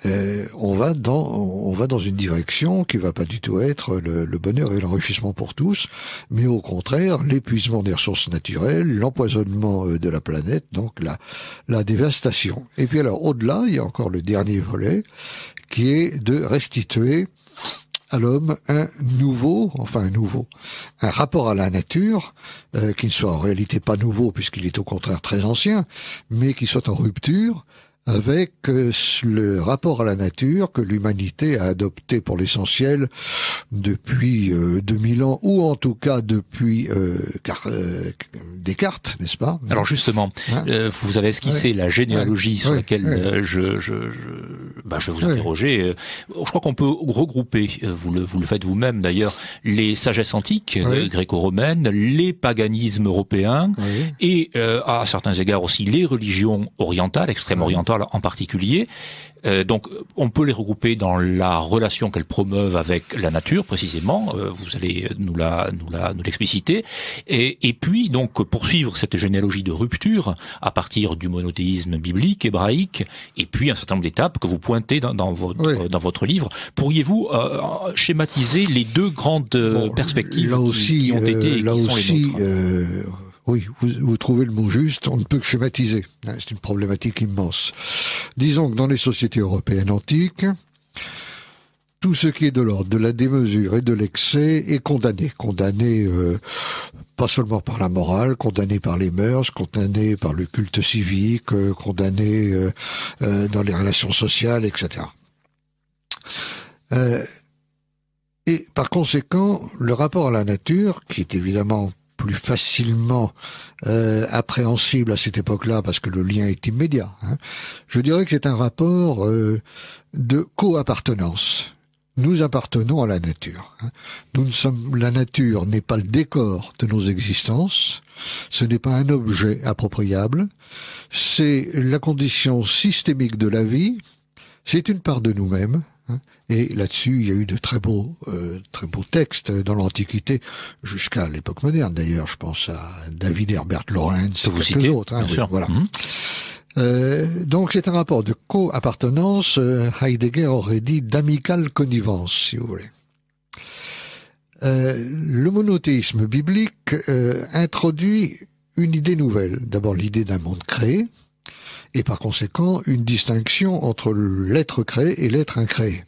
on va dans une direction qui va pas du tout être le bonheur et l'enrichissement pour tous, mais au contraire l'épuisement des ressources naturelles, l'empoisonnement de la planète, donc la dévastation. Et puis alors au-delà, il y a encore le dernier volet qui est de restituer à l'homme un rapport à la nature qui ne soit en réalité pas nouveau puisqu'il est au contraire très ancien, mais qui soit en rupture avec le rapport à la nature que l'humanité a adopté pour l'essentiel depuis 2000 ans, ou en tout cas depuis Descartes, n'est-ce pas? Alors justement, vous avez esquissé la généalogie sur laquelle je vais vous interroger. Je crois qu'on peut regrouper, vous le faites vous-même d'ailleurs, les sagesses antiques gréco-romaines, les paganismes européens et à certains égards aussi les religions orientales, extrême-orientales en particulier. Donc, on peut les regrouper dans la relation qu'elles promeuvent avec la nature, précisément. Vous allez nous l'expliciter. Et puis, donc, poursuivre cette généalogie de rupture à partir du monothéisme biblique, hébraïque, et puis un certain nombre d'étapes que vous pointez dans votre livre. Pourriez-vous schématiser les deux grandes perspectives qui ont été et qui sont les nôtres? Oui, vous trouvez le mot juste, on ne peut que schématiser. C'est une problématique immense. Disons que dans les sociétés européennes antiques, tout ce qui est de l'ordre de la démesure et de l'excès est condamné. Condamné pas seulement par la morale, condamné par les mœurs, condamné par le culte civique, condamné dans les relations sociales, etc. Et par conséquent, le rapport à la nature, qui est évidemment plus facilement appréhensible à cette époque-là parce que le lien est immédiat. Je dirais que c'est un rapport de co-appartenance. Nous appartenons à la nature. La nature n'est pas le décor de nos existences, ce n'est pas un objet appropriable, c'est la condition systémique de la vie, c'est une part de nous-mêmes. Et là-dessus, il y a eu de très beaux textes dans l'Antiquité, jusqu'à l'époque moderne d'ailleurs. Je pense à David Herbert Lawrence et quelques autres. Voilà. Donc c'est un rapport de co-appartenance, Heidegger aurait dit d'amicale connivence, si vous voulez. Le monothéisme biblique introduit une idée nouvelle. D'abord l'idée d'un monde créé, et par conséquent une distinction entre l'être créé et l'être incréé.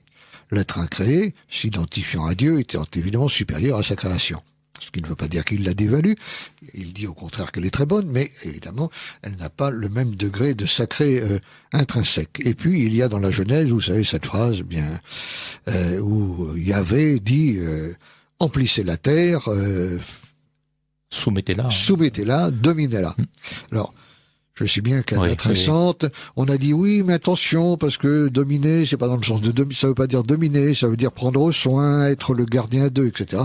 L'être incréé, s'identifiant à Dieu, était évidemment supérieur à sa création. Ce qui ne veut pas dire qu'il la dévalue, il dit au contraire qu'elle est très bonne, mais évidemment, elle n'a pas le même degré de sacré intrinsèque. Et puis, il y a dans la Genèse, vous savez, cette phrase où Yahvé dit « Emplissez la terre, soumettez-la, dominez-la ». Alors, je sais bien qu'à date récente, on a dit oui, mais attention, parce que dominer, c'est pas dans le sens de ça veut pas dire dominer, ça veut dire prendre soin, être le gardien d'eux, etc.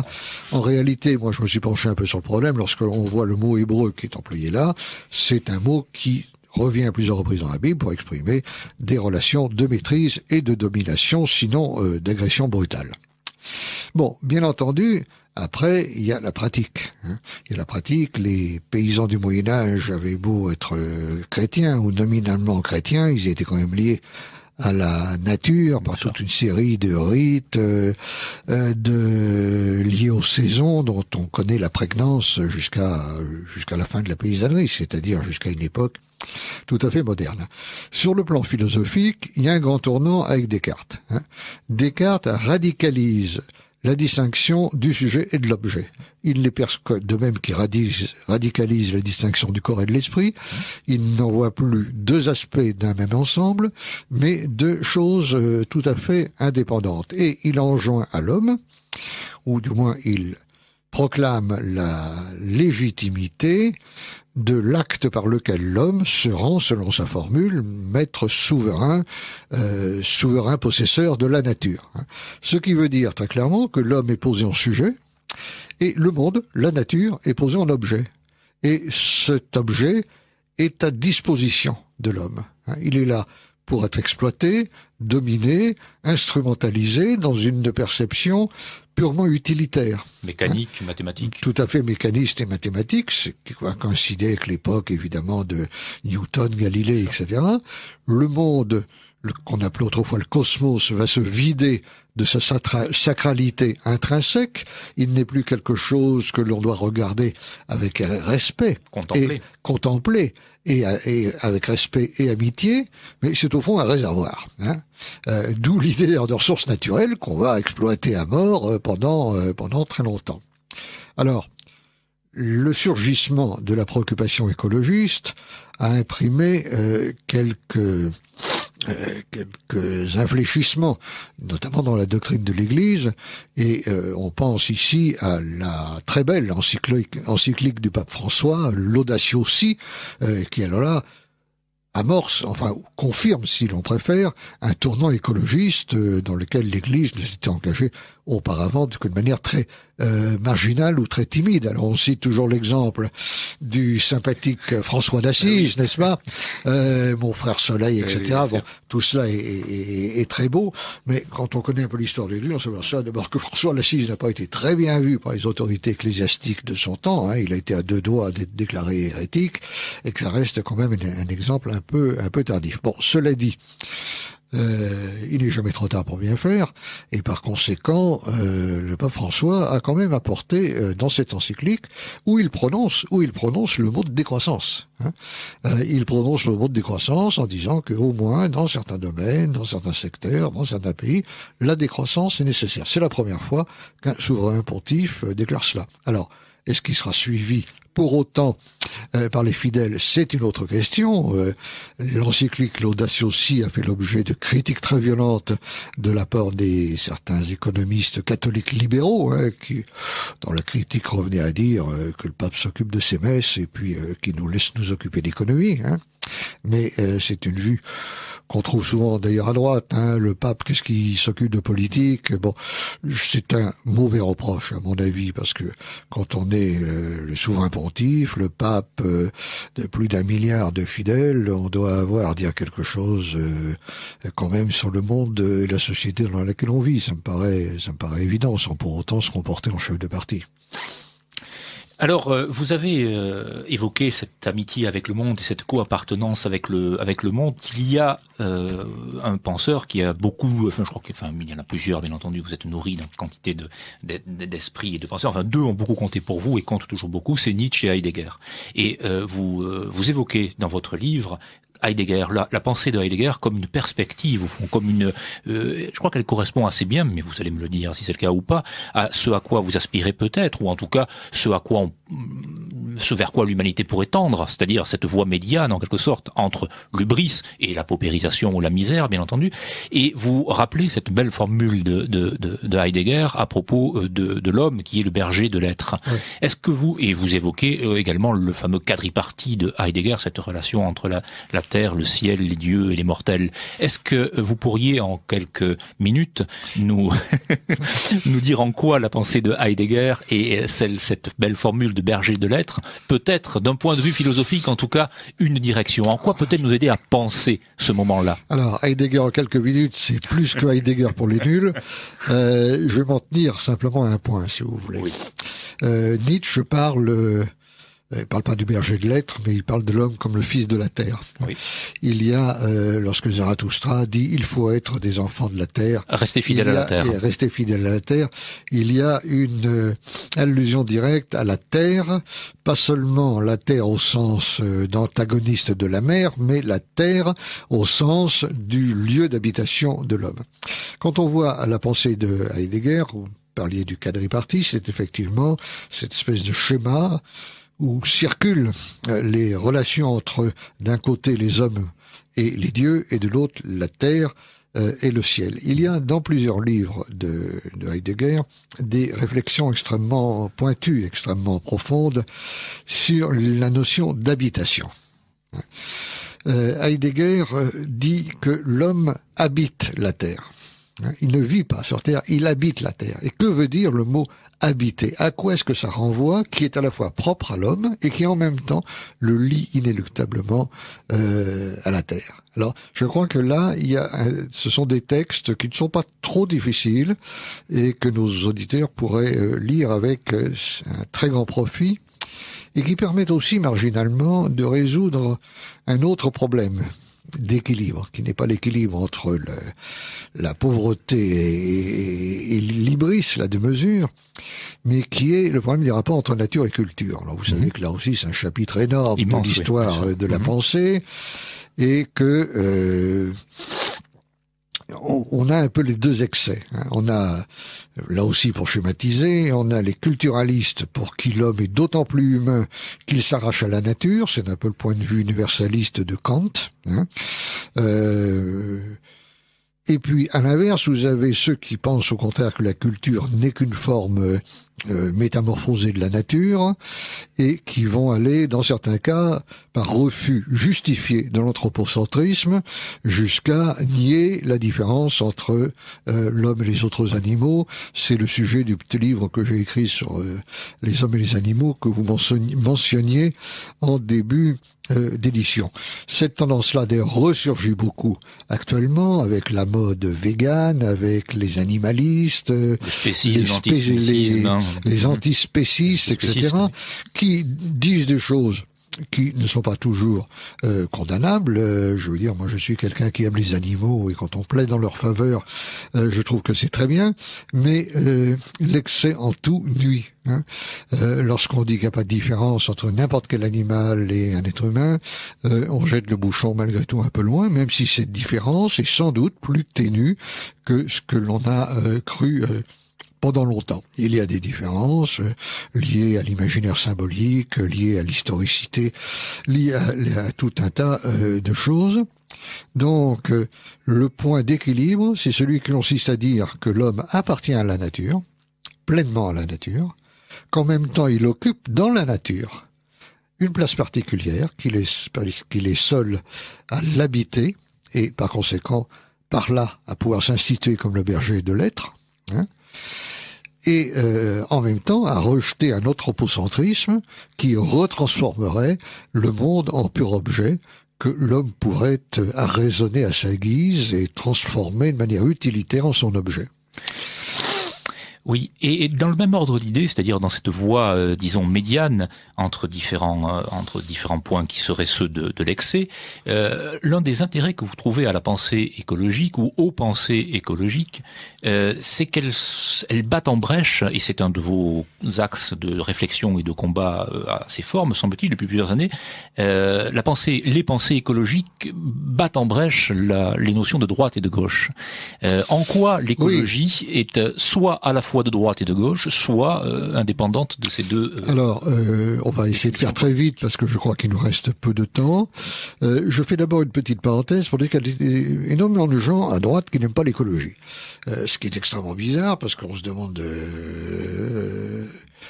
En réalité, moi, je me suis penché un peu sur le problème. Lorsque l'on voit le mot hébreu qui est employé là, c'est un mot qui revient à plusieurs reprises dans la Bible pour exprimer des relations de maîtrise et de domination, sinon d'agression brutale. Bon, bien entendu, après, il y a la pratique. Il y a la pratique. Les paysans du Moyen-Âge avaient beau être chrétiens ou nominalement chrétiens, ils étaient quand même liés à la nature par toute une série de rites liés aux saisons dont on connaît la prégnance jusqu'à la fin de la paysannerie, c'est-à-dire jusqu'à une époque tout à fait moderne. Sur le plan philosophique, il y a un grand tournant avec Descartes. Descartes radicalise la distinction du sujet et de l'objet. Il les perçoit de même qu'il radicalise la distinction du corps et de l'esprit. Il n'en voit plus deux aspects d'un même ensemble, mais deux choses tout à fait indépendantes. Et il enjoint à l'homme, ou du moins il proclame la légitimité de l'acte par lequel l'homme se rend, selon sa formule, maître souverain, souverain possesseur de la nature. Ce qui veut dire très clairement que l'homme est posé en sujet, et le monde, la nature, est posé en objet. Et cet objet est à disposition de l'homme. Il est là pour être exploité, dominé, instrumentalisé dans une perception purement utilitaire. Mécanique, mathématique. Tout à fait mécaniste et mathématique, ce qui va coïncider avec l'époque, évidemment, de Newton, Galilée, etc. Le monde, qu'on appelait autrefois le cosmos, va se vider de sa sacralité intrinsèque. Il n'est plus quelque chose que l'on doit regarder avec respect. Contempler. Et avec respect et amitié, mais c'est au fond un réservoir. D'où l'idée de ressources naturelles qu'on va exploiter à mort pendant très longtemps. Alors, le surgissement de la préoccupation écologiste a imprimé quelques infléchissements, notamment dans la doctrine de l'Église, et on pense ici à la très belle encyclique du pape François, l'Audatio Si, qui alors là amorce, enfin confirme si l'on préfère, un tournant écologiste dans lequel l'Église ne s'était engagée auparavant que de manière très marginale ou très timide. Alors on cite toujours l'exemple du sympathique François d'Assise, n'est-ce pas, mon frère Soleil, etc. Bon, tout cela est très beau, mais quand on connaît un peu l'histoire de l'Église, on s'aperçoit d'abord que François d'Assise n'a pas été très bien vu par les autorités ecclésiastiques de son temps. Il a été à deux doigts d'être déclaré hérétique, et que ça reste quand même un exemple un peu tardif. Bon, cela dit, il n'est jamais trop tard pour bien faire, et par conséquent, le pape François a quand même apporté dans cette encyclique où il prononce le mot de décroissance. Il prononce le mot de décroissance en disant que au moins dans certains domaines, dans certains secteurs, dans certains pays, la décroissance est nécessaire. C'est la première fois qu'un souverain pontife déclare cela. Alors, est-ce qu'il sera suivi pour autant par les fidèles? C'est une autre question. L'encyclique L'Audatio Si a fait l'objet de critiques très violentes de la part des certains économistes catholiques libéraux, qui, dans la critique, revenaient à dire que le pape s'occupe de ses messes et puis qu'il nous laisse nous occuper d'économie. Mais c'est une vue qu'on trouve souvent d'ailleurs à droite. Le pape, qu'est-ce qu'il s'occupe de politique? Bon, c'est un mauvais reproche à mon avis, parce que quand on est le souverain pontife, le pape de plus d'1 milliard de fidèles, on doit avoir à dire quelque chose quand même sur le monde et la société dans laquelle on vit. Ça me paraît évident, sans pour autant se comporter en chef de parti. Alors, vous avez évoqué cette amitié avec le monde et cette co-appartenance avec le monde. Il y a un penseur qui a beaucoup, je crois il y en a plusieurs, bien entendu, vous êtes nourri d'une quantité d'esprits et de penseurs. Enfin, 2 ont beaucoup compté pour vous et comptent toujours beaucoup, c'est Nietzsche et Heidegger. Et vous évoquez dans votre livre Heidegger, la pensée de Heidegger comme une perspective, au fond, comme une, je crois qu'elle correspond assez bien, mais vous allez me le dire si c'est le cas ou pas, à ce à quoi vous aspirez peut-être, ou en tout cas ce vers quoi l'humanité pourrait tendre, c'est-à-dire cette voie médiane en quelque sorte entre l'hubris et la paupérisation ou la misère, bien entendu. Et vous rappelez cette belle formule de Heidegger à propos de l'homme qui est le berger de l'être. Oui. Est-ce que vous évoquez également le fameux quadripartite de Heidegger, cette relation entre la terre, le ciel, les dieux et les mortels. Est-ce que vous pourriez en quelques minutes nous dire en quoi la pensée de Heidegger et cette belle formule de berger de l'être peut-être, d'un point de vue philosophique en tout cas, une direction? En quoi peut-elle nous aider à penser ce moment-là? Alors, Heidegger en quelques minutes, c'est plus que Heidegger pour les nuls. Je vais m'en tenir simplement à un point, si vous voulez. Oui. Nietzsche il parle pas du berger de l'être, mais il parle de l'homme comme le fils de la terre. Oui. Il y a, lorsque Zarathustra dit, il faut être des enfants de la terre. Rester fidèle à la terre. Et rester fidèle à la terre. Il y a une allusion directe à la terre, pas seulement la terre au sens d'antagoniste de la mer, mais la terre au sens du lieu d'habitation de l'homme. Quand on voit la pensée de Heidegger, vous parliez du quadripartite, c'est effectivement cette espèce de schéma où circulent les relations entre, d'un côté, les hommes et les dieux, et de l'autre, la terre et le ciel. Il y a dans plusieurs livres de Heidegger des réflexions extrêmement pointues, extrêmement profondes sur la notion d'habitation. Heidegger dit que l'homme habite la terre. Il ne vit pas sur terre, il habite la terre. Et que veut dire le mot habiter? À quoi est-ce que ça renvoie, qui est à la fois propre à l'homme et qui en même temps le lie inéluctablement à la terre? Alors, je crois que là, ce sont des textes qui ne sont pas trop difficiles et que nos auditeurs pourraient lire avec un très grand profit et qui permettent aussi marginalement de résoudre un autre problème d'équilibre, qui n'est pas l'équilibre entre la pauvreté et l'hybris, la démesure, mais qui est le problème des rapports entre nature et culture. Alors vous savez que là aussi c'est un chapitre énorme de l'histoire de la pensée, et que on a un peu les deux excès. On a, là aussi pour schématiser, on a les culturalistes pour qui l'homme est d'autant plus humain qu'il s'arrache à la nature. C'est un peu le point de vue universaliste de Kant. Et puis, à l'inverse, vous avez ceux qui pensent au contraire que la culture n'est qu'une forme métamorphosée de la nature et qui vont aller, dans certains cas, par refus justifié de l'anthropocentrisme, jusqu'à nier la différence entre l'homme et les autres animaux. C'est le sujet du petit livre que j'ai écrit sur les hommes et les animaux que vous mentionniez en début d'édition. Cette tendance-là, d'ailleurs, ressurgit beaucoup actuellement avec la mode végane, avec les animalistes, les antispécistes, etc., qui disent des choses qui ne sont pas toujours condamnables. Je veux dire, moi je suis quelqu'un qui aime les animaux et quand on plaide en leur faveur, je trouve que c'est très bien, mais l'excès en tout nuit. Lorsqu'on dit qu'il n'y a pas de différence entre n'importe quel animal et un être humain, on jette le bouchon malgré tout un peu loin, même si cette différence est sans doute plus ténue que ce que l'on a cru pendant longtemps. Il y a des différences liées à l'imaginaire symbolique, liées à l'historicité, liées à tout un tas de choses. Donc, le point d'équilibre, c'est celui qui consiste à dire que l'homme appartient à la nature, pleinement à la nature, qu'en même temps il occupe dans la nature une place particulière, qu'il est seul à l'habiter, et par conséquent, par là, à pouvoir s'instituer comme le berger de l'être, et en même temps à rejeter un anthropocentrisme qui retransformerait le monde en pur objet que l'homme pourrait raisonner à sa guise et transformer de manière utilitaire en son objet. Oui, et dans le même ordre d'idées, c'est-à-dire dans cette voie, disons, médiane entre différents points qui seraient ceux de l'excès, l'un des intérêts que vous trouvez à la pensée écologique ou aux pensées écologiques, c'est qu'elles battent en brèche, et c'est un de vos axes de réflexion et de combat assez fort, me semble-t-il, depuis plusieurs années, les pensées écologiques battent en brèche les notions de droite et de gauche. En quoi l'écologie est soit à la fois de droite et de gauche, soit indépendante de ces deux... Alors, on va essayer de faire très vite parce que je crois qu'il nous reste peu de temps. Je fais d'abord une petite parenthèse pour dire qu'il y a énormément de gens à droite qui n'aiment pas l'écologie. Ce qui est extrêmement bizarre parce qu'on se demande...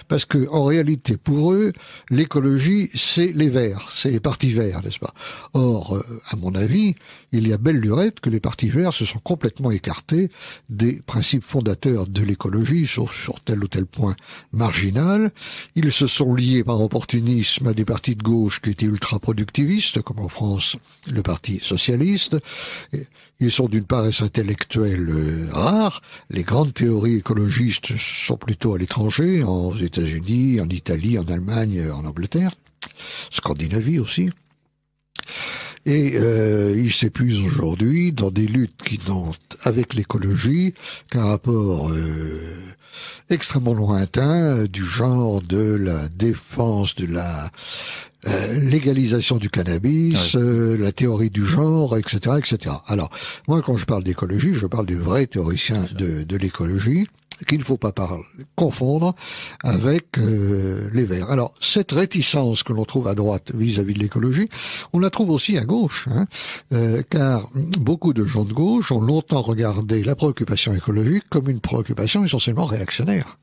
Parce que en réalité, pour eux, l'écologie, c'est les Verts, c'est les partis verts, n'est-ce pas? Or, à mon avis, il y a belle lurette que les partis verts se sont complètement écartés des principes fondateurs de l'écologie, sauf sur tel ou tel point marginal. Ils se sont liés par opportunisme à des partis de gauche qui étaient ultra-productivistes, comme en France le Parti socialiste. Ils sont d'une paresse intellectuelle rare. Les grandes théories écologistes sont plutôt à l'étranger, aux États-Unis, en Italie, en Allemagne, en Angleterre, Scandinavie aussi. Et ils s'épuisent aujourd'hui dans des luttes qui n'ont avec l'écologie qu'un rapport extrêmement lointain, du genre de la défense de la légalisation du cannabis, la théorie du genre, etc., etc. Alors, moi, quand je parle d'écologie, je parle du vrai théoricien de l'écologie, qu'il ne faut pas confondre avec les Verts. Alors, cette réticence que l'on trouve à droite vis-à-vis de l'écologie, on la trouve aussi à gauche, car beaucoup de gens de gauche ont longtemps regardé la préoccupation écologique comme une préoccupation essentiellement réactionnaire.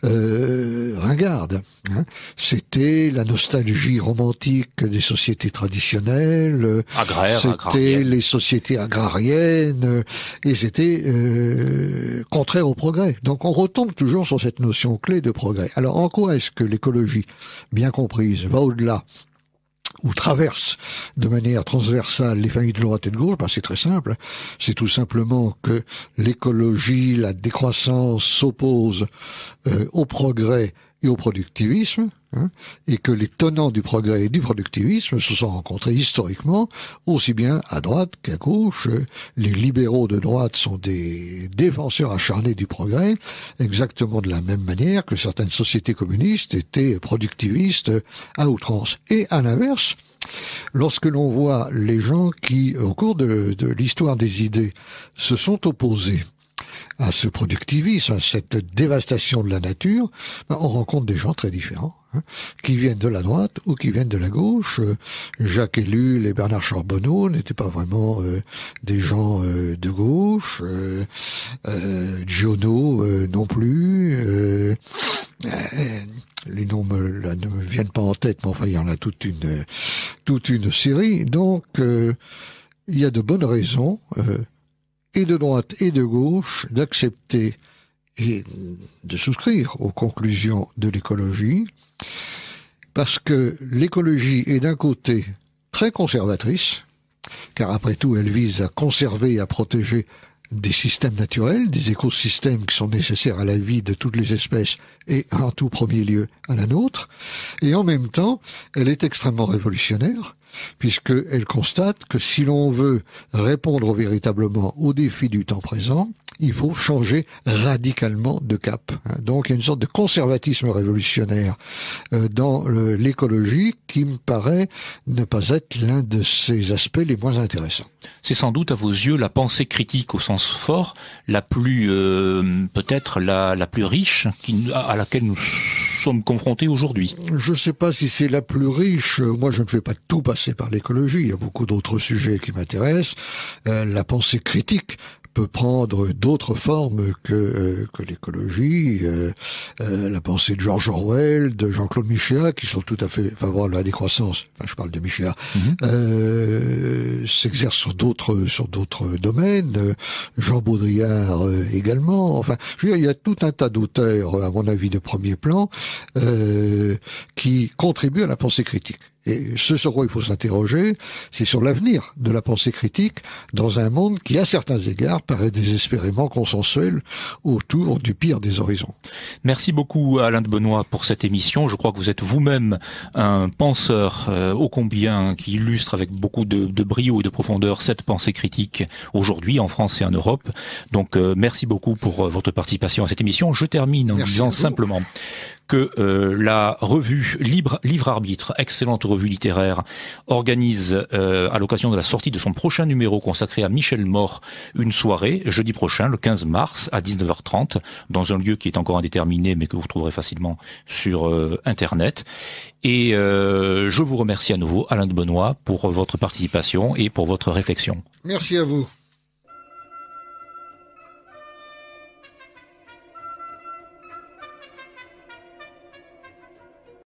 Ringarde. C'était la nostalgie romantique des sociétés traditionnelles, c'était les sociétés agrariennes, et c'était contraire au progrès. Donc on retombe toujours sur cette notion clé de progrès. Alors en quoi est-ce que l'écologie, bien comprise, va au-delà ou traverse de manière transversale les familles de droite et de gauche? C'est très simple. C'est tout simplement que l'écologie, la décroissance s'oppose au progrès et au productivisme, et que les tenants du progrès et du productivisme se sont rencontrés historiquement, aussi bien à droite qu'à gauche. Les libéraux de droite sont des défenseurs acharnés du progrès, exactement de la même manière que certaines sociétés communistes étaient productivistes à outrance. Et à l'inverse, lorsque l'on voit les gens qui, au cours de l'histoire des idées, se sont opposés à ce productivisme, à cette dévastation de la nature, on rencontre des gens très différents, qui viennent de la droite ou qui viennent de la gauche. Jacques Ellul et Bernard Charbonneau n'étaient pas vraiment des gens de gauche, Giono non plus. Les noms ne me viennent pas en tête, mais enfin il y en a toute une série. Donc il y a de bonnes raisons, et de droite et de gauche, d'accepter et de souscrire aux conclusions de l'écologie, parce que l'écologie est d'un côté très conservatrice, car après tout elle vise à conserver et à protéger des systèmes naturels, des écosystèmes qui sont nécessaires à la vie de toutes les espèces et en tout premier lieu à la nôtre, et en même temps elle est extrêmement révolutionnaire, puisqu'elle constate que si l'on veut répondre véritablement aux défis du temps présent, il faut changer radicalement de cap. Donc il y a une sorte de conservatisme révolutionnaire dans l'écologie qui me paraît ne pas être l'un de ses aspects les moins intéressants. C'est sans doute à vos yeux la pensée critique au sens fort, la plus peut-être la plus riche à laquelle nous sommes confrontés aujourd'hui. Je ne sais pas si c'est la plus riche. Moi, je ne fais pas tout passer par l'écologie. Il y a beaucoup d'autres sujets qui m'intéressent. La pensée critique peut prendre d'autres formes que l'écologie, la pensée de George Orwell, de Jean-Claude Michéa, qui sont tout à fait favorables à la décroissance. Enfin, je parle de Michéa. S'exerce sur d'autres domaines. Jean Baudrillard également. Enfin, je veux dire, il y a tout un tas d'auteurs, à mon avis, de premier plan, qui contribuent à la pensée critique. Et ce sur quoi il faut s'interroger, c'est sur l'avenir de la pensée critique dans un monde qui, à certains égards, paraît désespérément consensuel autour du pire des horizons. Merci beaucoup Alain de Benoist pour cette émission. Je crois que vous êtes vous-même un penseur ô combien qui illustre avec beaucoup de brio et de profondeur cette pensée critique aujourd'hui en France et en Europe. Donc merci beaucoup pour votre participation à cette émission. Je termine en disant simplement que la revue Livre Arbitre, excellente revue littéraire, organise à l'occasion de la sortie de son prochain numéro consacré à Michel Mort une soirée jeudi prochain, le 15 mars à 19h30, dans un lieu qui est encore indéterminé mais que vous trouverez facilement sur Internet. Et je vous remercie à nouveau, Alain de Benoist, pour votre participation et pour votre réflexion. Merci à vous.